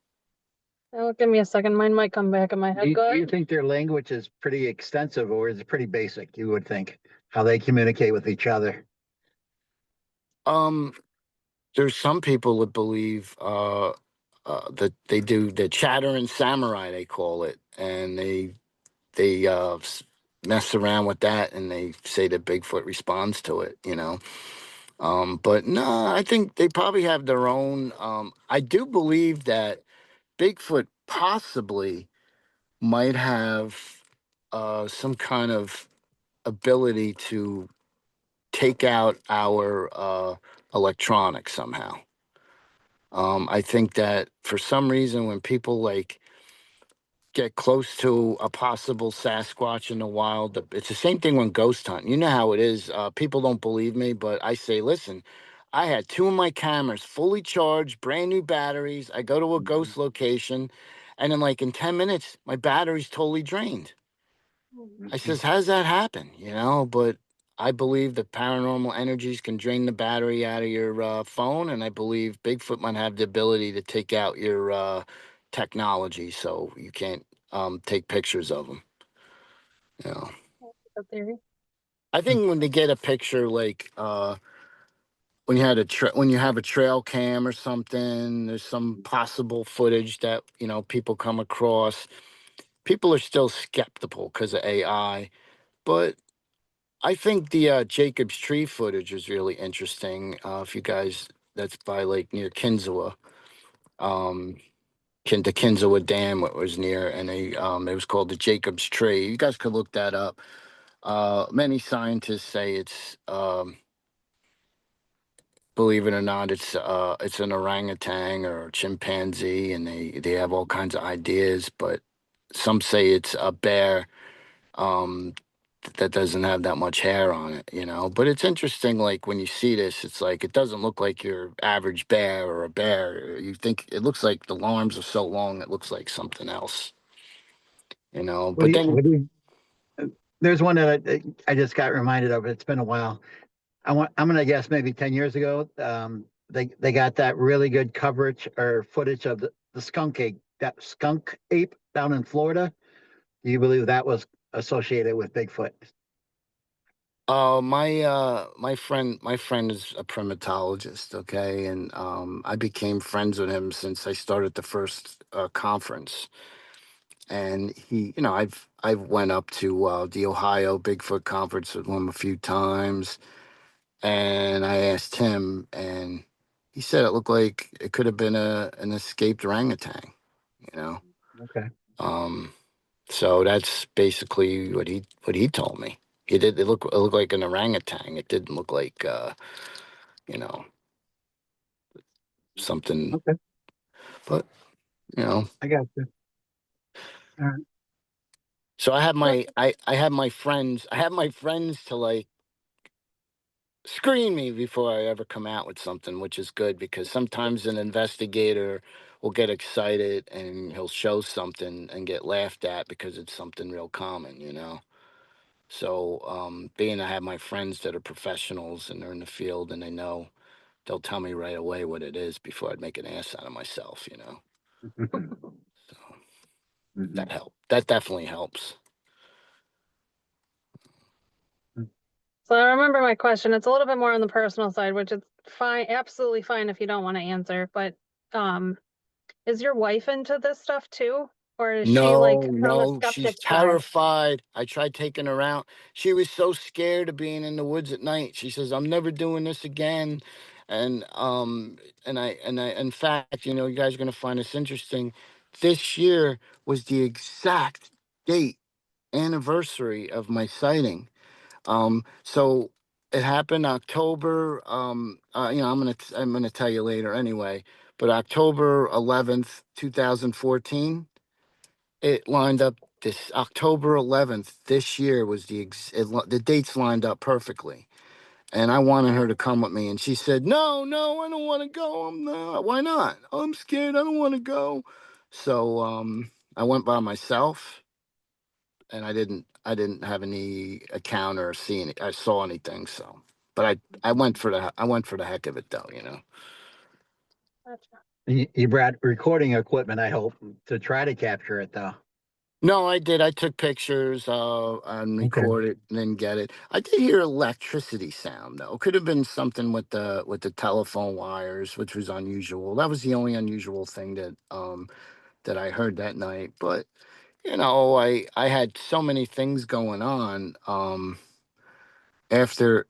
Oh, give me a second. Mine might come back in my head. Go Do you ahead. think their language is pretty extensive, or is it pretty basic? You would think how they communicate with each other. Um. There's some people that believe that they do the chattering samurai, they call it, and they mess around with that, and they say that Bigfoot responds to it. But no, I think they probably have their own. I do believe that Bigfoot possibly might have some kind of ability to take out our electronics somehow. I think that for some reason, when people like get close to a possible Sasquatch in the wild, it's the same thing when ghost hunting. You know how it is. People don't believe me, but I say, listen, I had two of my cameras fully charged, brand new batteries. I go to a Mhm. ghost location, and in 10 minutes, my battery's totally drained. I Mhm. says, how does that happen? But I believe that paranormal energies can drain the battery out of your phone, and I believe Bigfoot might have the ability to take out your technology, so you can't take pictures of them. You know, The theory. I think when they get a picture, like when you had when you have a trail cam or something, there's some possible footage that people come across. People are still skeptical because of AI, but I think the Jacob's tree footage is really interesting. If you guys, that's by near Kinzawa, um, the Kinzawa Dam, what was near, and it was called the Jacob's tree. You guys could look that up. Many scientists say believe it or not, it's an orangutan or a chimpanzee, and they have all kinds of ideas, but some say it's a bear. Um, that doesn't have that much hair on it. But it's interesting, like when you see this, it's like it doesn't look like your average bear or a bear. You think it looks like the arms are so long, it looks like something else. What do But you, then, what do you, there's one that I just got reminded of. It's been a while. I'm gonna guess maybe 10 years ago. They got that really good coverage or footage of the skunk ape down in Florida. Do you believe that was associated with Bigfoot? My friend is a primatologist, okay, and I became friends with him since I started the first conference. And he, I've went up to the Ohio Bigfoot conference with him a few times, and I asked him, and he said it looked like it could have been an escaped orangutan, you know. Okay. Um, so that's basically what he told me. It looked like an orangutan. It didn't look like you know something, Okay. but you know. I got you. All right. So I have my friends to like screen me before I ever come out with something, which is good because sometimes an investigator will get excited and he'll show something and get laughed at because it's something real common, you know. So, being I have my friends that are professionals and they're in the field and they know, they'll tell me right away what it is before I'd make an ass out of myself, you know. So Mhm. that help. That definitely helps. So I remember my question. It's a little bit more on the personal side, which is fine, absolutely fine if you don't want to answer. But um, is your wife into this stuff too? Or is she like No, on the no, she's skeptic side? terrified. I tried taking her out. She was so scared of being in the woods at night. She says, "I'm never doing this again." And in fact, you guys are gonna find this interesting. This year was the exact date anniversary of my sighting. So it happened October. I'm gonna tell you later anyway. But October 11th, 2014, it lined up. This October 11th this year was the dates lined up perfectly, and I wanted her to come with me, and she said, "No, no, I don't want to go. I'm not. Why not? I'm scared. I don't want to go." So I went by myself, and I didn't have any account or see any. I saw anything. So, but I went for the heck of it though. You know. Gotcha. You brought recording equipment, I hope, to try to capture it, though. No, I did. I took pictures, and Okay. recorded and then get it. I did hear electricity sound though. Could have been something with the telephone wires, which was unusual. That was the only unusual thing that I heard that night. But I had so many things going on. After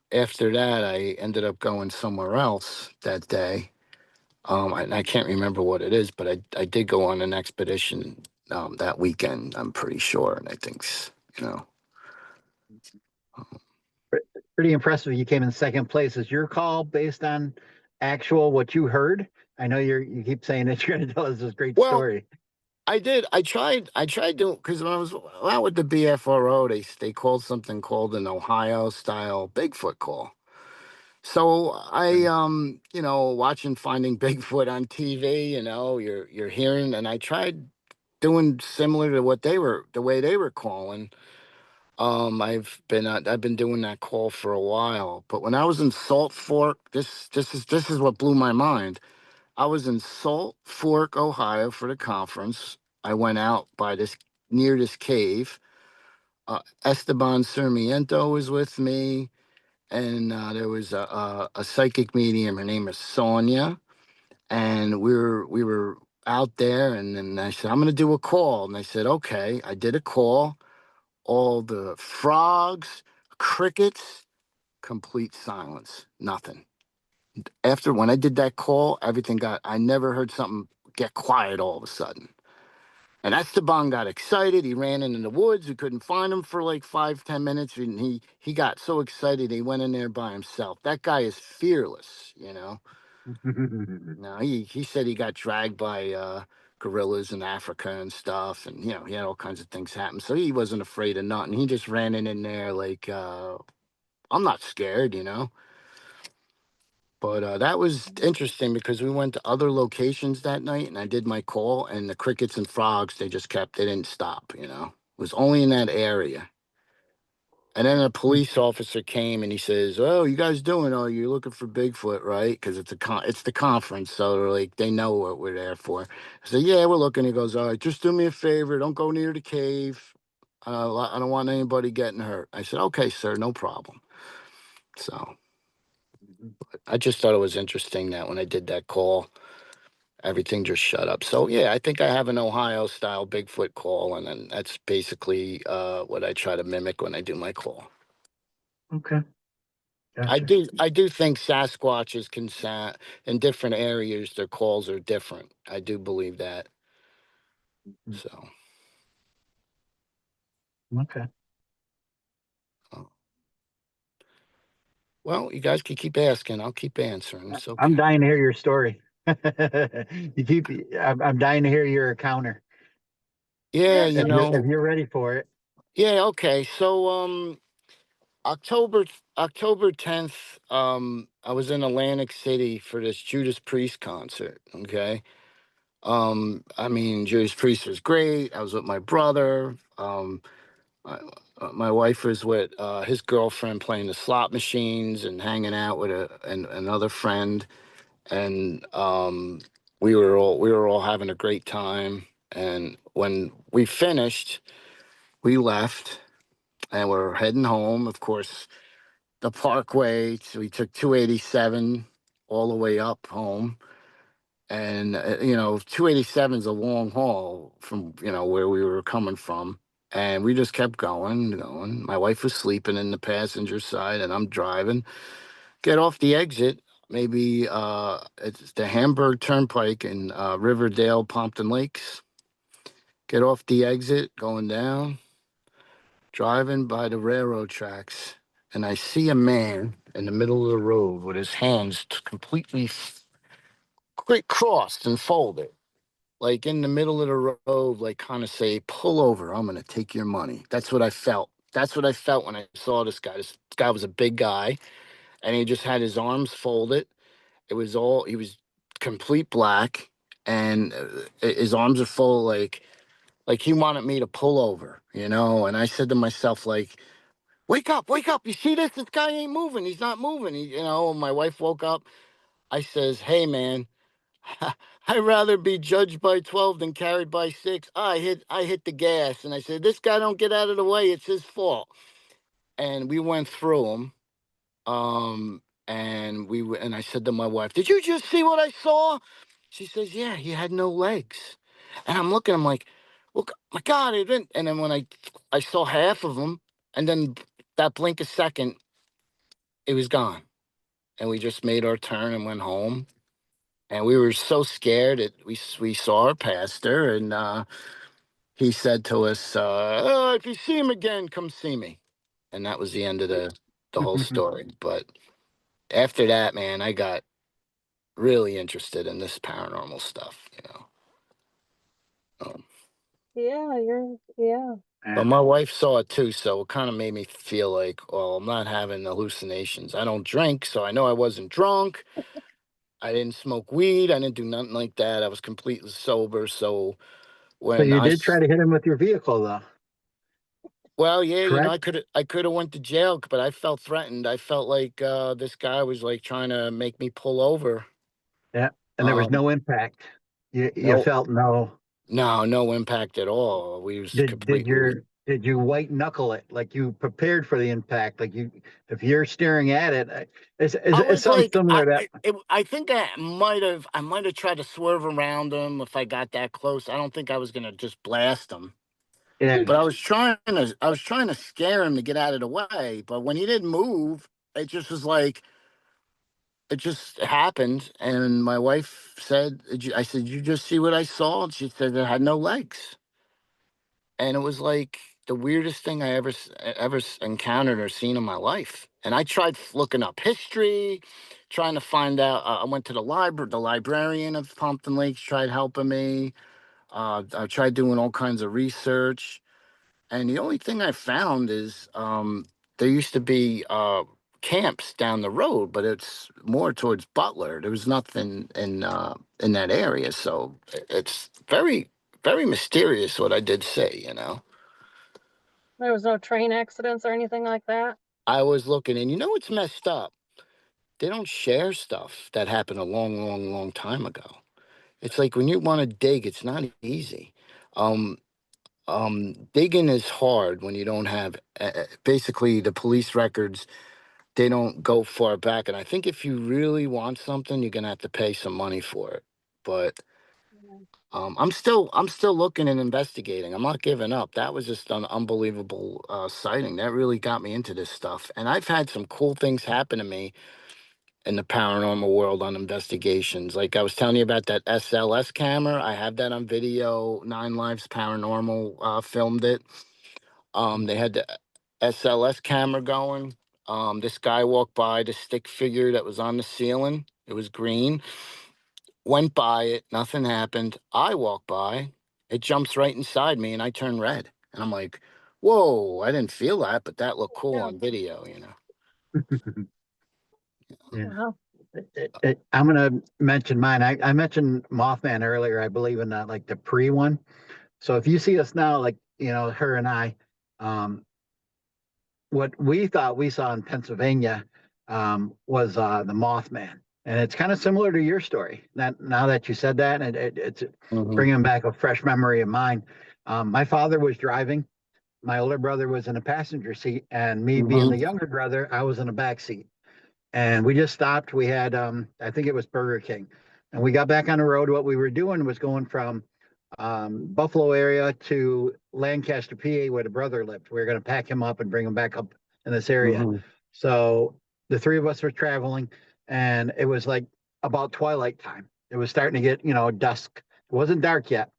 that, I ended up going somewhere else that day. I can't remember what it is, but I did go on an expedition that weekend. I'm pretty sure, and I think you know. Pre- Pretty impressive. You came in second place. Is your call based on actual what you heard? I know you keep saying that you're going to tell us this great Well, story. I did. I tried to because when I was out with the BFRO, they called something called an Ohio style Bigfoot call. So I watching Finding Bigfoot on TV. You're hearing, and I tried doing similar to the way they were calling. I've been doing that call for a while, but when I was in Salt Fork, this is what blew my mind. I was in Salt Fork, Ohio for the conference. I went out by this near this cave. Esteban Sarmiento was with me, and there was a psychic medium. Her name is Sonia, and we were out there. And then I said, "I'm going to do a call," and they said, "Okay." I did a call. All the frogs, crickets, complete silence, nothing. After when I did that call, I never heard something get quiet all of a sudden. And Esteban got excited. He ran into the woods. We couldn't find him for like 5, 10 minutes. And he got so excited he went in there by himself. That guy is fearless. No, he said he got dragged by gorillas in Africa and stuff, and he had all kinds of things happen. So he wasn't afraid of nothing. He just ran in there like I'm not scared. But that was interesting because we went to other locations that night, and I did my call, and the crickets and frogs they didn't stop. It was only in that area. And then a police officer came and he says, "Oh, you guys doing? Oh, you're looking for Bigfoot, right? Because it's the conference, so they're like they know what we're there for." I said, "Yeah, we're looking." He goes, "All right, just do me a favor, don't go near the cave." I don't want anybody getting hurt. I said, okay, sir, no problem. So I just thought it was interesting that when I did that call, everything just shut up. So yeah, I think I have an Ohio style Bigfoot call, and then that's basically what I try to mimic when I do my call. Okay, I gotcha. do I do think Sasquatches can sound in different areas. Their calls are different. I do believe that. Mhm. So Okay. uh, well, you guys can keep asking. I'll keep answering. It's I'm okay. dying to hear your story. You keep, I'm dying to hear your encounter Yeah, Yeah, you if know. you're ready for it. Yeah, okay. So October October 10th, I was in Atlantic City for this Judas Priest concert. Okay. I mean, Judas Priest was great. I was with my brother. My, my wife was with his girlfriend playing the slot machines and hanging out with another friend, and we were all having a great time. And when we finished, we left and we're heading home. Of course, the Parkway. So we took 287 all the way up home, and 287 is a long haul from where we were coming from, and we just kept going. My wife was sleeping in the passenger side and I'm driving. Get off the exit, maybe it's the Hamburg Turnpike in Riverdale, Pompton Lakes. Get off the exit, going down, driving by the railroad tracks, and I see a man in the middle of the road with his hands completely crossed and folded, like in the middle of the road, like kind of say, pull over, I'm going to take your money. That's what I felt. That's what I felt when I saw this guy. This guy was a big guy, and he just had his arms folded. He was complete black, and his arms are full, like he wanted me to pull over. And I said to myself, like, wake up. You see this? This guy ain't moving. He's not moving. My wife woke up. I says, hey, man, I'd rather be judged by 12 than carried by 6. I hit the gas, and I said, this guy don't get out of the way. It's his fault. And we went through him. And I said to my wife, did you just see what I saw? She says, yeah, he had no legs. And I'm looking, I'm like, look, my God, it didn't. And then when I saw half of him, and then that blink of second, it was gone. And we just made our turn and went home. And we were so scared that we saw our pastor, and he said to us, "Oh, if you see him again, come see me." And that was the end of the whole story. But after that, man, I got really interested in this paranormal stuff. Um, yeah. but Yeah. my wife saw it too, so it kind of made me feel like, well, I'm not having hallucinations. I don't drink, so I know I wasn't drunk. I didn't smoke weed. I didn't do nothing like that. I was completely sober. So So when you I did try to hit him with your vehicle, though, Well, yeah, correct? I could have went to jail, but I felt threatened. I felt like this guy was like trying to make me pull over. Yeah. And there was Um, no impact. You no, felt no. no impact at all. We was Did completely. did you white knuckle it like you prepared for the impact? Like you, if you're staring at it, I it's was something like, similar to I think I might have tried to swerve around him if I got that close. I don't think I was gonna just blast him, that. but I was trying to scare him to get out of the way. But when he didn't move, it just was like. It just happened, and my wife said, I said, you just see what I saw? And she said it had no legs. And it was like the weirdest thing I ever encountered or seen in my life. And I tried looking up history, trying to find out. I went to the librarian of Pompton Lakes, tried helping me. I tried doing all kinds of research. And the only thing I found is there used to be camps down the road, but it's more towards Butler. There was nothing in that area, so it's very very mysterious what I did say. There was no train accidents or anything like that. I was looking, and what's messed up? They don't share stuff that happened a long, long, long time ago. It's like when you want to dig, it's not easy. Um, Digging is hard when you don't have basically the police records. They don't go far back, and I think if you really want something, you're gonna have to pay some money for it. But I'm still looking and investigating. I'm not giving up. That was just an unbelievable sighting. That really got me into this stuff, and I've had some cool things happen to me in the paranormal world on investigations. Like I was telling you about that SLS camera. I have that on video. Nine Lives Paranormal filmed it. They had the SLS camera going. This guy walked by the stick figure that was on the ceiling. It was green. Went by it. Nothing happened. I walk by. It jumps right inside me, and I turn red. And I'm like, "Whoa! I didn't feel that, but that looked cool Yeah. on video." You know. Yeah. Wow. I'm gonna mention mine. I mentioned Mothman earlier. I believe in that, like the pre one. So if you see us now, like her and I, um, what we thought we saw in Pennsylvania was the Mothman, and it's kind of similar to your story. That now that you said that, and it's Hmm. bringing back a fresh memory of mine. My father was driving. My older brother was in a passenger seat, and me being Hmm. the younger brother, I was in the back seat. And we just stopped. We had, I think it was Burger King, and we got back on the road. What we were doing was going from Buffalo area to Lancaster, PA, where the brother lived. We were going to pack him up and bring him back up in this area. Hmm. So the three of us were traveling, and it was like about twilight time. It was starting to get, dusk. It wasn't dark yet.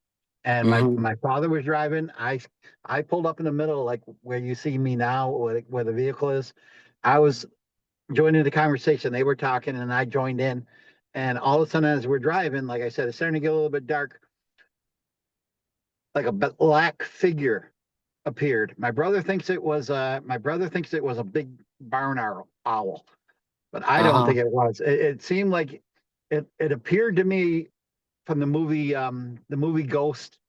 And my Hmm. my father was driving. I pulled up in the middle, like where you see me now, where the vehicle is. I was joining the conversation. They were talking, and I joined in. And all of a sudden, as we're driving, like I said, it's starting to get a little bit dark. Like a black figure appeared. My brother thinks it was a big barn owl, but I don't Uh-huh. think it was. It seemed like it appeared to me from the movie Ghost,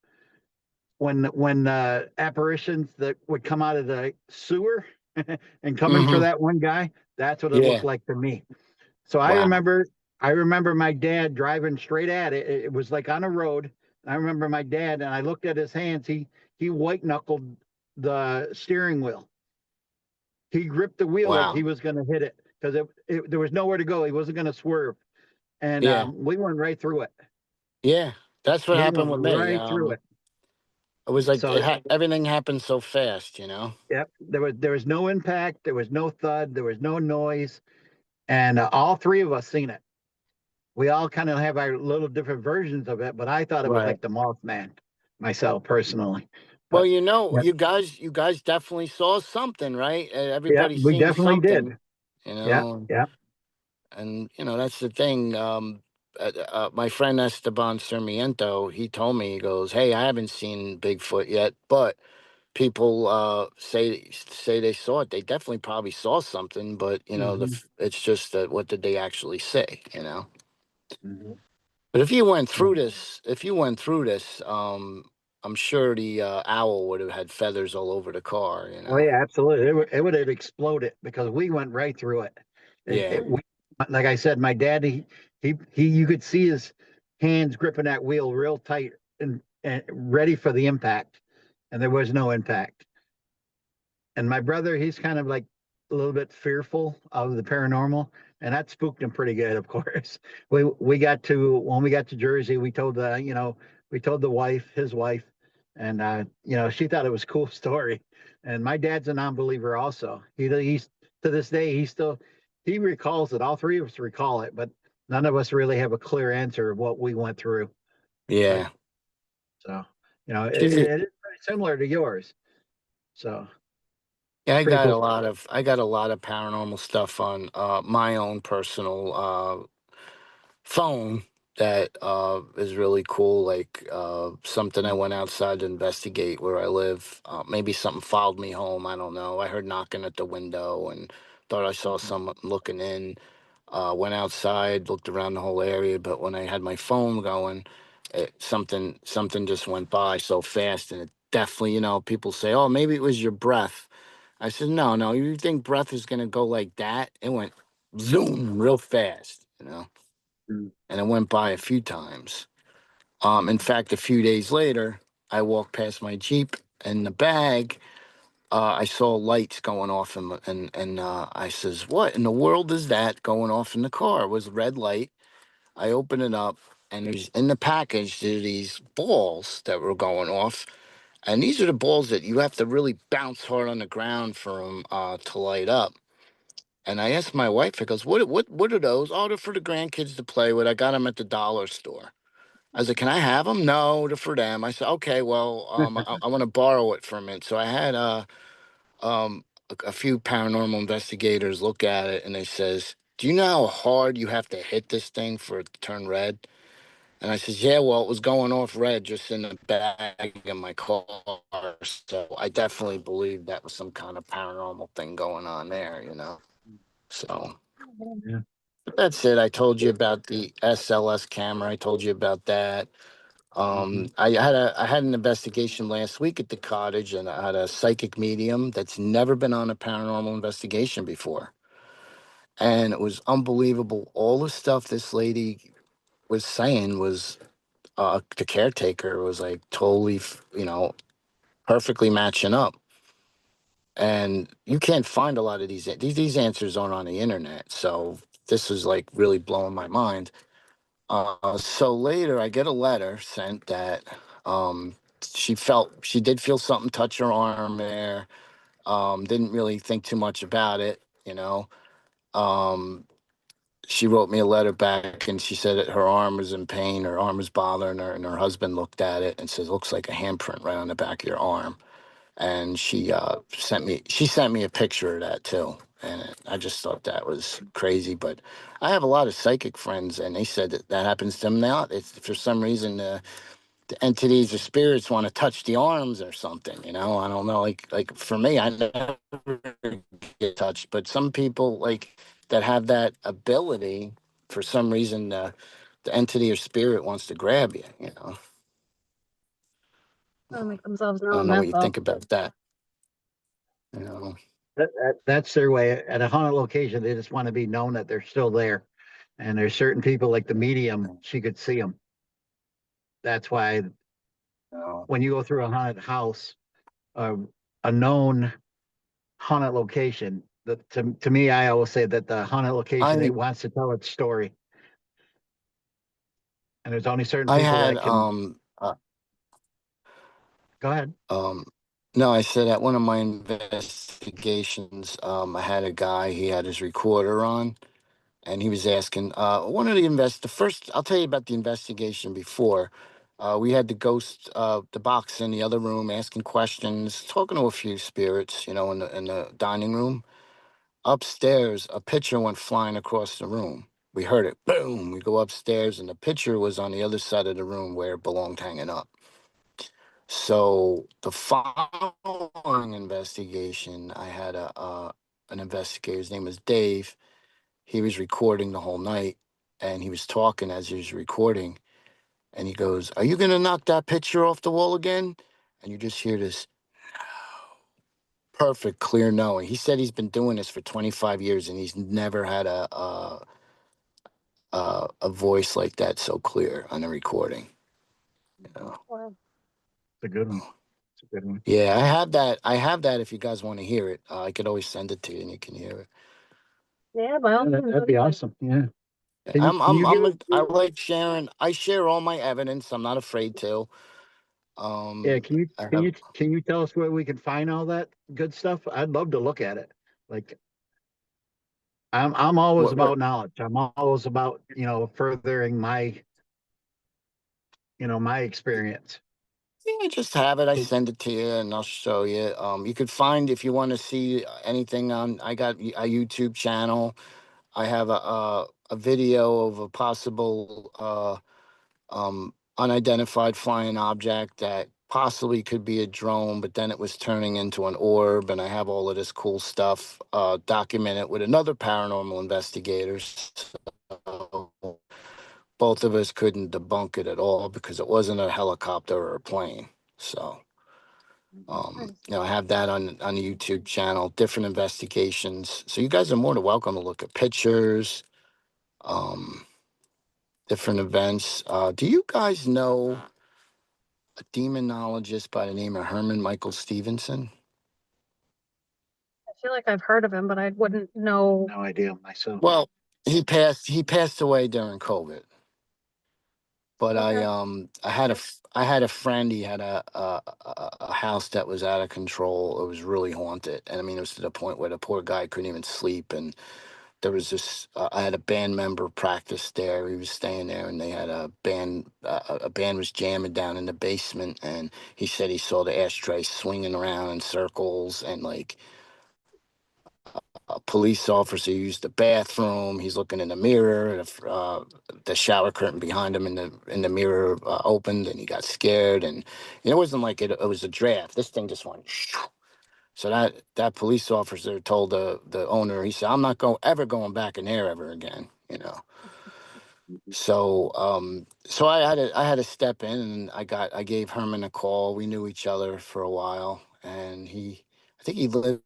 when apparitions that would come out of the sewer and coming for Hmm. that one guy. That's what it looked Yeah. like to me. So Wow. I remember my dad driving straight at it. It was like on a road. I remember my dad, and I looked at his hands. He white knuckled the steering wheel. He gripped the wheel like he Wow. was going to hit it because there was nowhere to go. He wasn't going to swerve, and Yeah. we went right through it. Yeah. That's what We happened went with me. right through it. It was like So everything happened so fast, you know? yep, there was no impact. There was no thud. There was no noise, and all three of us seen it. We all kind of have our little different versions of it, but I thought it was Right. like the Mothman myself personally. Well, But yeah, you guys definitely saw something, right? yeah, Everybody's we seen definitely did. something, you Yeah, know? yeah. And that's the thing. My friend Esteban Sarmiento, he told me, he goes, "Hey, I haven't seen Bigfoot yet, but people say they saw it. They definitely probably saw something, but Hmm. it's just that what did they actually say, Hmm. But if you went through this, I'm sure the owl would have had feathers all over the car, Oh yeah, absolutely. It would have exploded because we went right through it. Yeah. Like I said, my dad, you could see his hands gripping that wheel real tight and ready for the impact, and there was no impact. And my brother, he's kind of like a little bit fearful of the paranormal, and that spooked him pretty good, of course. We got to when we got to Jersey, we told the wife, his wife, and she thought it was a cool story. And my dad's a non-believer also. He's to this day he recalls it. All three of us recall it, but none of us really have a clear answer of what we went through. But Yeah. so See, it is very similar to yours. So yeah, I pretty got cool. a lot of paranormal stuff on my own personal phone that is really cool. Like something I went outside to investigate where I live. Maybe something followed me home. I don't know. I heard knocking at the window and thought I saw someone looking in. Went outside, looked around the whole area, but when I had my phone going, something just went by so fast, and it definitely, people say, "Oh, maybe it was your breath." I said, "No, no. You think breath is gonna go like that?" It went zoom real fast. Mm, And it went by a few times. In mm, fact, a few days later, I walked past my Jeep. in the bag, I saw lights going off, and I says, "What in the world is that going off in the car?" It was a red light. I open it up, and there's in the package there are these balls that were going off, and these are the balls that you have to really bounce hard on the ground for them to light up. And I asked my wife, I goes, "What are those?" "Oh, they're for the grandkids to play with. I got them at the dollar store." I was like, "Can I have them?" "No, they're for them." I said, "Okay, well, I want to borrow it for a minute." So I had a few paranormal investigators look at it, and they says, "Do you know how hard you have to hit this thing for it to turn red?" And I says, "Yeah, well, it was going off red just in the bag in my car." So I definitely believe that was some kind of paranormal thing going on there, you know. So Yeah. that's it. I told you about the SLS camera. I told you about that. Mhm. I had an investigation last week at the cottage, and I had a psychic medium that's never been on a paranormal investigation before, and it was unbelievable. All the stuff this lady was saying was the caretaker was like totally, perfectly matching up. And you can't find a lot of these answers aren't on the internet. So this was like really blowing my mind. So later, I get a letter sent that she did feel something touch her arm there. Didn't really think too much about it, you know. Um, she wrote me a letter back, and she said that her arm was in pain, her arm was bothering her, and her husband looked at it and says, "Looks like a handprint right on the back of your arm." And she sent me a picture of that too, and I just thought that was crazy. But I have a lot of psychic friends, and they said that that happens to them now. It's for some reason the entities or spirits want to touch the arms or something. I don't know. Like for me, I never get touched, but some people like that have that ability for some reason. The entity or spirit wants to grab you. Make themselves I don't known, know what that's you all. think about that. You know. That's their way. At a haunted location, they just want to be known that they're still there. And there's certain people like the medium, she could see them. That's why You know. when you go through a haunted house, uh, a known haunted location, to me, I always say that the haunted location, I it wants to tell its story. And there's only certain I people had that can go ahead. um no, I said at one of my investigations, I had a guy, he had his recorder on, and he was asking one of the first, I'll tell you about the investigation before. We had the ghost, the box in the other room asking questions, talking to a few spirits, in the dining room. Upstairs, a picture went flying across the room. We heard it, boom. We go upstairs, and the picture was on the other side of the room where it belonged hanging up. So the following investigation, I had an investigator. His name was Dave. He was recording the whole night, and he was talking as he was recording. And he goes, "Are you gonna knock that picture off the wall again?" And you just hear this perfect, clear no. And he said he's been doing this for 25 years, and he's never had a voice like that so clear on a recording. You know? Wow. It's a good one. It's a good one. Yeah, I have that. I have that. If you guys want to hear it, I could always send it to you, and you can hear it. Yeah, by Yeah, all means, that'd be that'd be good. awesome. Yeah. I'm Can I'm you give I'm us a, I like sharing. I share all my evidence. I'm not afraid to. yeah, I have can you tell us where we can find all that good stuff? I'd love to look at it. Like I'm always what about knowledge. I'm always about, furthering my experience. yeah, I just have it. I So, send it to you, and I'll show you. You could find if you want to see anything on. I got a YouTube channel. I have a video of a possible unidentified flying object that possibly could be a drone, but then it was turning into an orb. And I have all of this cool stuff documented with another paranormal investigator. So both of us couldn't debunk it at all because it wasn't a helicopter or a plane. So, Nice. I have that on the YouTube channel, different investigations. So you guys are more than welcome to look at pictures, um, different events. Do you guys know? a demonologist by the name of Herman Michael Stevenson. I feel like I've heard of him, but I wouldn't know. No idea myself. Well, he passed away during COVID. But Okay. I had a friend. He had a house that was out of control. It was really haunted, and I mean, it was to the point where the poor guy couldn't even sleep. And there was this. I had a band member practice there. He was staying there, and they had a band. A band was jamming down in the basement, and he said he saw the ashtray swinging around in circles, and like a police officer used the bathroom. He's looking in the mirror. The shower curtain behind him in the mirror opened, and he got scared. And it wasn't like it was a draft. This thing just went. Shoo. So that police officer told the owner. He said, "I'm not ever going back in there ever again." You know. So I had to step in, and I gave Herman a call. We knew each other for a while, and I think he lived.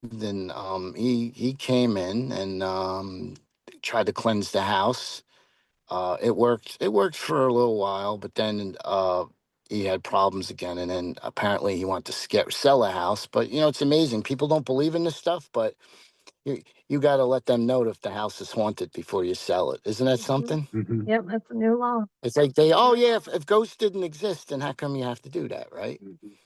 Then he came in and tried to cleanse the house. It worked for a little while, but then he had problems again, and then apparently he wanted to sell the house. But it's amazing. People don't believe in this stuff, but you got to let them know if the house is haunted before you sell it. Isn't that Mhm. something? Mhm. Yep, that's a new law. It's like oh yeah, if ghosts didn't exist, then how come you have to do that, right? Mhm.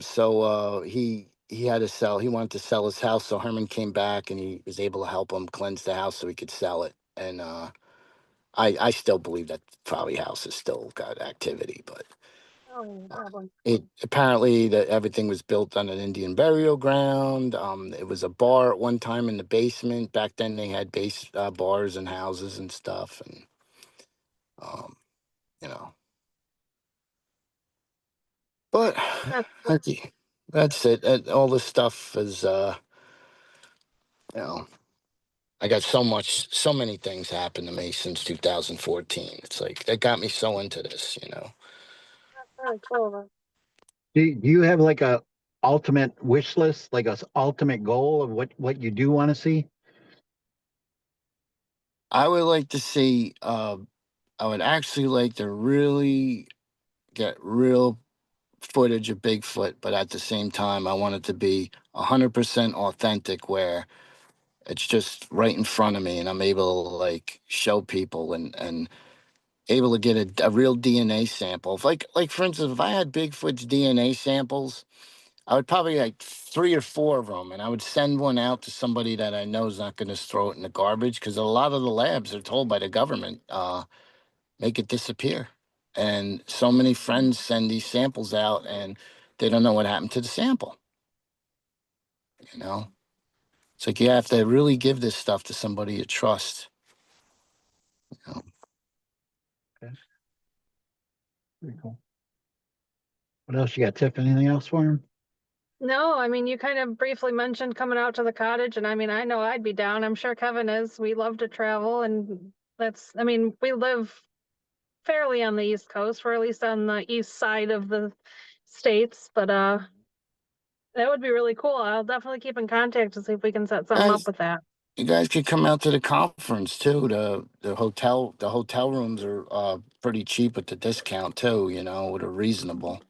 So he had to sell. He wanted to sell his house. So Herman came back and he was able to help him cleanse the house so he could sell it. And I still believe that probably house has still got activity, but Oh, probably. it apparently that everything was built on an Indian burial ground. It was a bar at one time in the basement. Back then they had bars and houses and stuff, and um, you know. But That's cool. that's that's it. All this stuff is you know. I got so many things happened to me since 2014. It's like that got me so into this. That's really cool. Though. Do you have like a ultimate wish list, like ultimate goal of what you do want to see? I would like to see, I would actually like to really get real footage of Bigfoot, but at the same time, I want it to be 100% authentic where it's just right in front of me and I'm able to like show people and able to get a real DNA sample. If like for instance, if I had Bigfoot's DNA samples, I would probably like 3 or 4 of them, and I would send one out to somebody that I know is not going to throw it in the garbage because a lot of the labs are told by the government, make it disappear. And so many friends send these samples out, and they don't know what happened to the sample. You know, it's like you have to really give this stuff to somebody you trust. You know? Okay, pretty cool. What else you got, Tiff? Anything else for him? No, I mean, you kind of briefly mentioned coming out to the cottage, and I mean, I know I'd be down. I'm sure Kevin is. We love to travel, and I mean, we live fairly on the East Coast. We're at least on the east side of the states, but that would be really cool. I'll definitely keep in contact to see if we can set something up Guys, with that. you guys could come out to the conference too. The hotel rooms are pretty cheap with the discount too. With a reasonable.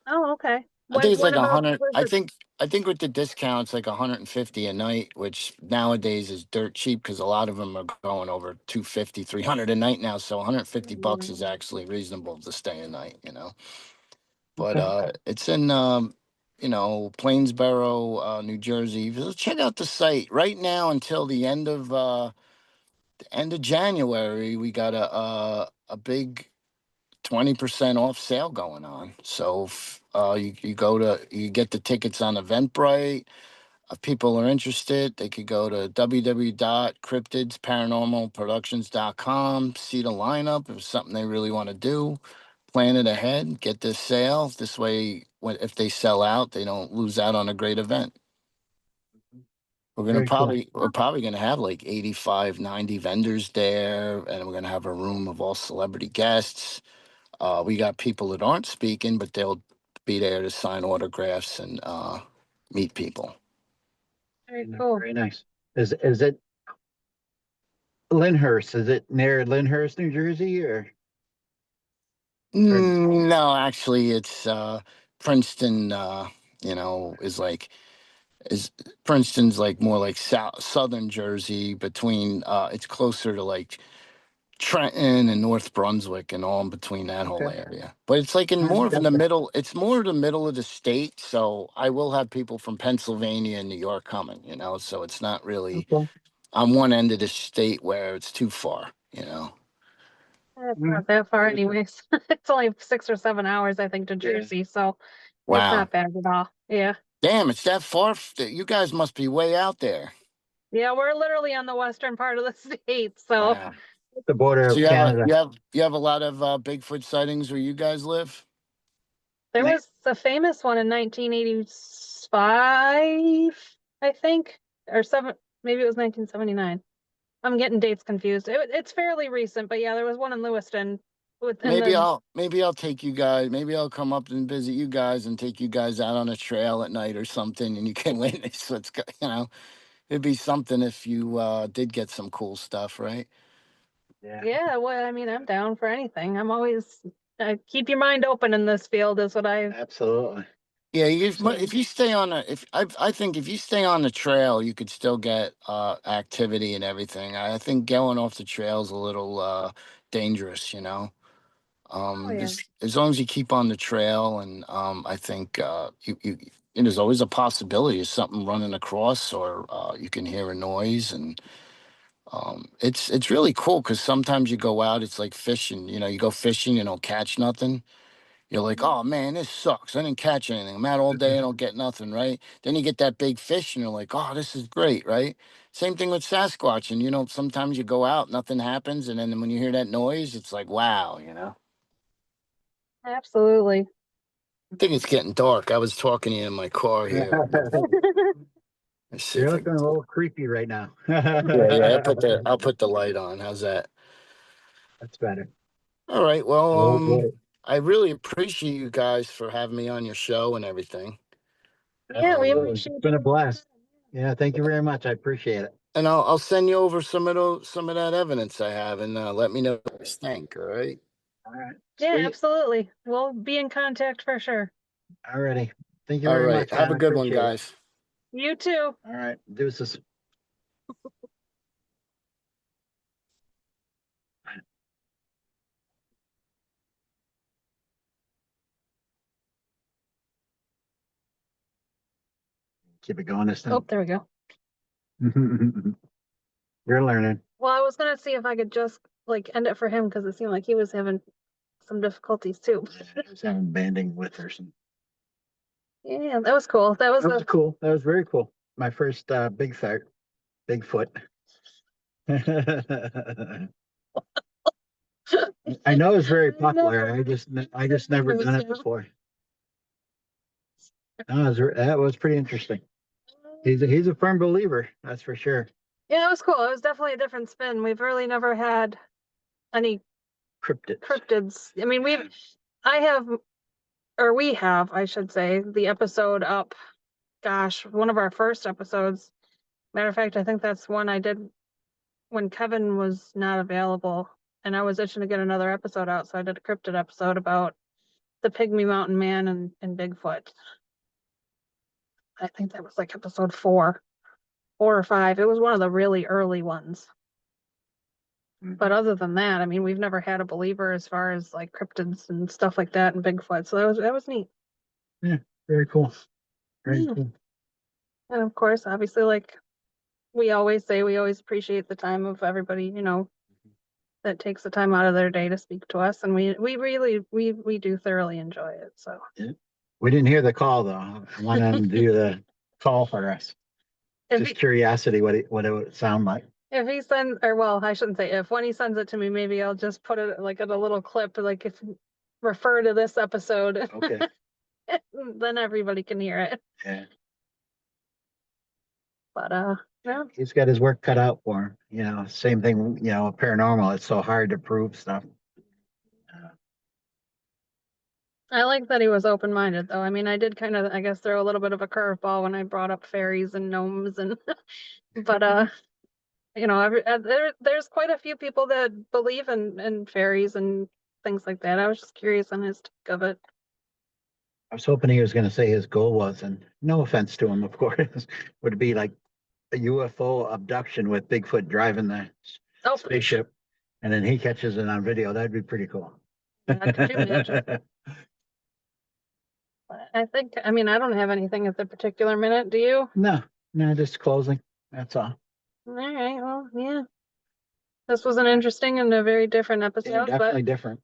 Oh, okay. I think it's What like a about hundred. I visits? think I think with the discount, it's like 150 a night, which nowadays is dirt cheap because a lot of them are going over 250, 300 a night now. So 150 bucks is actually reasonable to stay a night. But Okay. it's in Plainsboro, New Jersey. Check out the site right now until the end of January. We got a big 20% off sale going on. So you get the tickets on Eventbrite. If people are interested, they could go to www.cryptidsparanormalproductions.com, see the lineup. If it's something they really want to do, plan it ahead, get this sale. This way, if they sell out, they don't lose out on a great event. Very cool. We're probably gonna have like 85, 90 vendors there, and we're gonna have a room of all celebrity guests. We got people that aren't speaking, but they'll be there to sign autographs and meet people. Very cool. Very nice. Is it Lyndhurst, is it near Lyndhurst, New Jersey, or No, actually, it's Princeton. Is like is Princeton's like more like southern Jersey between. It's closer to like Trenton and North Brunswick and all in between that whole okay? area. But it's like in All right, more of in the gotcha. middle. It's more the middle of the state. So I will have people from Pennsylvania and New York coming. So it's not really Okay. on one end of the state where it's too far. It's All right. not that far anyways. It's only 6 or 7 hours, I think, to Yeah. Jersey, so it's Wow. not bad at all. Yeah. Damn, it's that far. You guys must be way out there. Yeah, we're literally on the western part of the state, so Wow. The border So of you have a, Canada. you have a lot of Bigfoot sightings where you guys live? there Ni- was a famous one in 1985, I think, or seven, maybe it was 1979. I'm getting dates confused. It's fairly recent, but yeah, there was one in Lewiston within Maybe the. I'll take you guys. Maybe I'll come up and visit you guys and take you guys out on a trail at night or something, and you can witness it'd be something if you did get some cool stuff, right? Yeah, Yeah, well, I mean, I'm down for anything. I'm always keep your mind open in this field is what I. absolutely. Yeah, Absolutely. if you stay on a if I think if you stay on the trail, you could still get activity and everything. I think going off the trail is a little dangerous. Oh yeah. As long as you keep on the trail, and I think and there's always a possibility of something running across, or you can hear a noise, and it's really cool because sometimes you go out, it's like fishing. You go fishing, you don't catch nothing. You're like, Mhm. oh man, this sucks. I didn't catch anything. I'm out all day. I don't get nothing, right? Then you get that big fish, and you're like, oh, this is great, right? Same thing with Sasquatch, and sometimes you go out, nothing happens, and then when you hear that noise, it's like, wow. Absolutely. I think it's getting dark. I was talking to you in my car here. Let's see You're if I looking can. a little creepy right now. Yeah. I'll put the light on. How's that? That's better. All right. Well, Oh boy. I really appreciate you guys for having me on your show and everything. Yeah, we Absolutely. It's appreciate been a you. blast. Yeah, thank you very much. I appreciate it. And I'll send you over some of that evidence I have, and let me know what you think. All right. All right. Yeah, Sweet. absolutely. We'll be in contact for sure. All righty. Thank you All very right. much, Have man. a I good one, appreciate it. guys. You too. All right. Deuces. Keep it going this Oh, time. there we go. You're learning. Well, I was gonna see if I could just like end it for him because it seemed like he was having some difficulties too. I was having banding with or something. Yeah, that was cool. That was That was cool. That was very cool. My first Bigfoot. I know it's very popular. I just never done it before. That was pretty interesting. He's a firm believer, that's for sure. Yeah, it was cool. It was definitely a different spin. We've really never had any Cryptids. cryptids. I mean, I have, or we have, I should say, the episode up. Gosh, one of our first episodes. Matter of fact, I think that's one I did when Kevin was not available, and I was itching to get another episode out, so I did a cryptid episode about the Pygmy Mountain Man and Bigfoot. I think that was like episode 4 or 5. It was one of the really early ones. But other than that, I mean, we've never had a believer as far as like cryptids and stuff like that and Bigfoot. So that was neat. Yeah, very cool. Very Yeah. cool. And of course, obviously, like we always say, we always appreciate the time of everybody, that takes the time out of their day to speak to us. And we really we do thoroughly enjoy it. So Yeah. We didn't hear the call though. I wanted him to do the call for us. if Just he, curiosity what it would sound like. if he sends, or well, I shouldn't say if, when he sends it to me, maybe I'll just put it like in a little clip, like if refer to this episode, Okay. then everybody can hear it. Yeah. But yeah. He's got his work cut out for him. Same thing, paranormal. It's so hard to prove stuff. I like that he was open-minded though. I mean, I did kind of, I guess, throw a little bit of a curveball when I brought up fairies and gnomes and but you know, there's quite a few people that believe in fairies and things like that. I was just curious on his take of it. I was hoping he was going to say his goal was, and no offense to him, of course, would be like a UFO abduction with Bigfoot driving the Oh, spaceship, and then he catches it on video. That'd be pretty cool. yeah, could you imagine? I think, I mean, I don't have anything at the particular minute. Do you? No, no, just closing. That's all. All right. Well, yeah. This was an interesting and a very different Yeah, episode, but definitely different.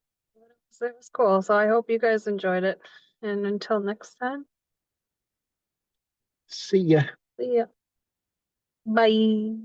it was cool. So I hope you guys enjoyed it. And until next time, See ya. see ya. Bye.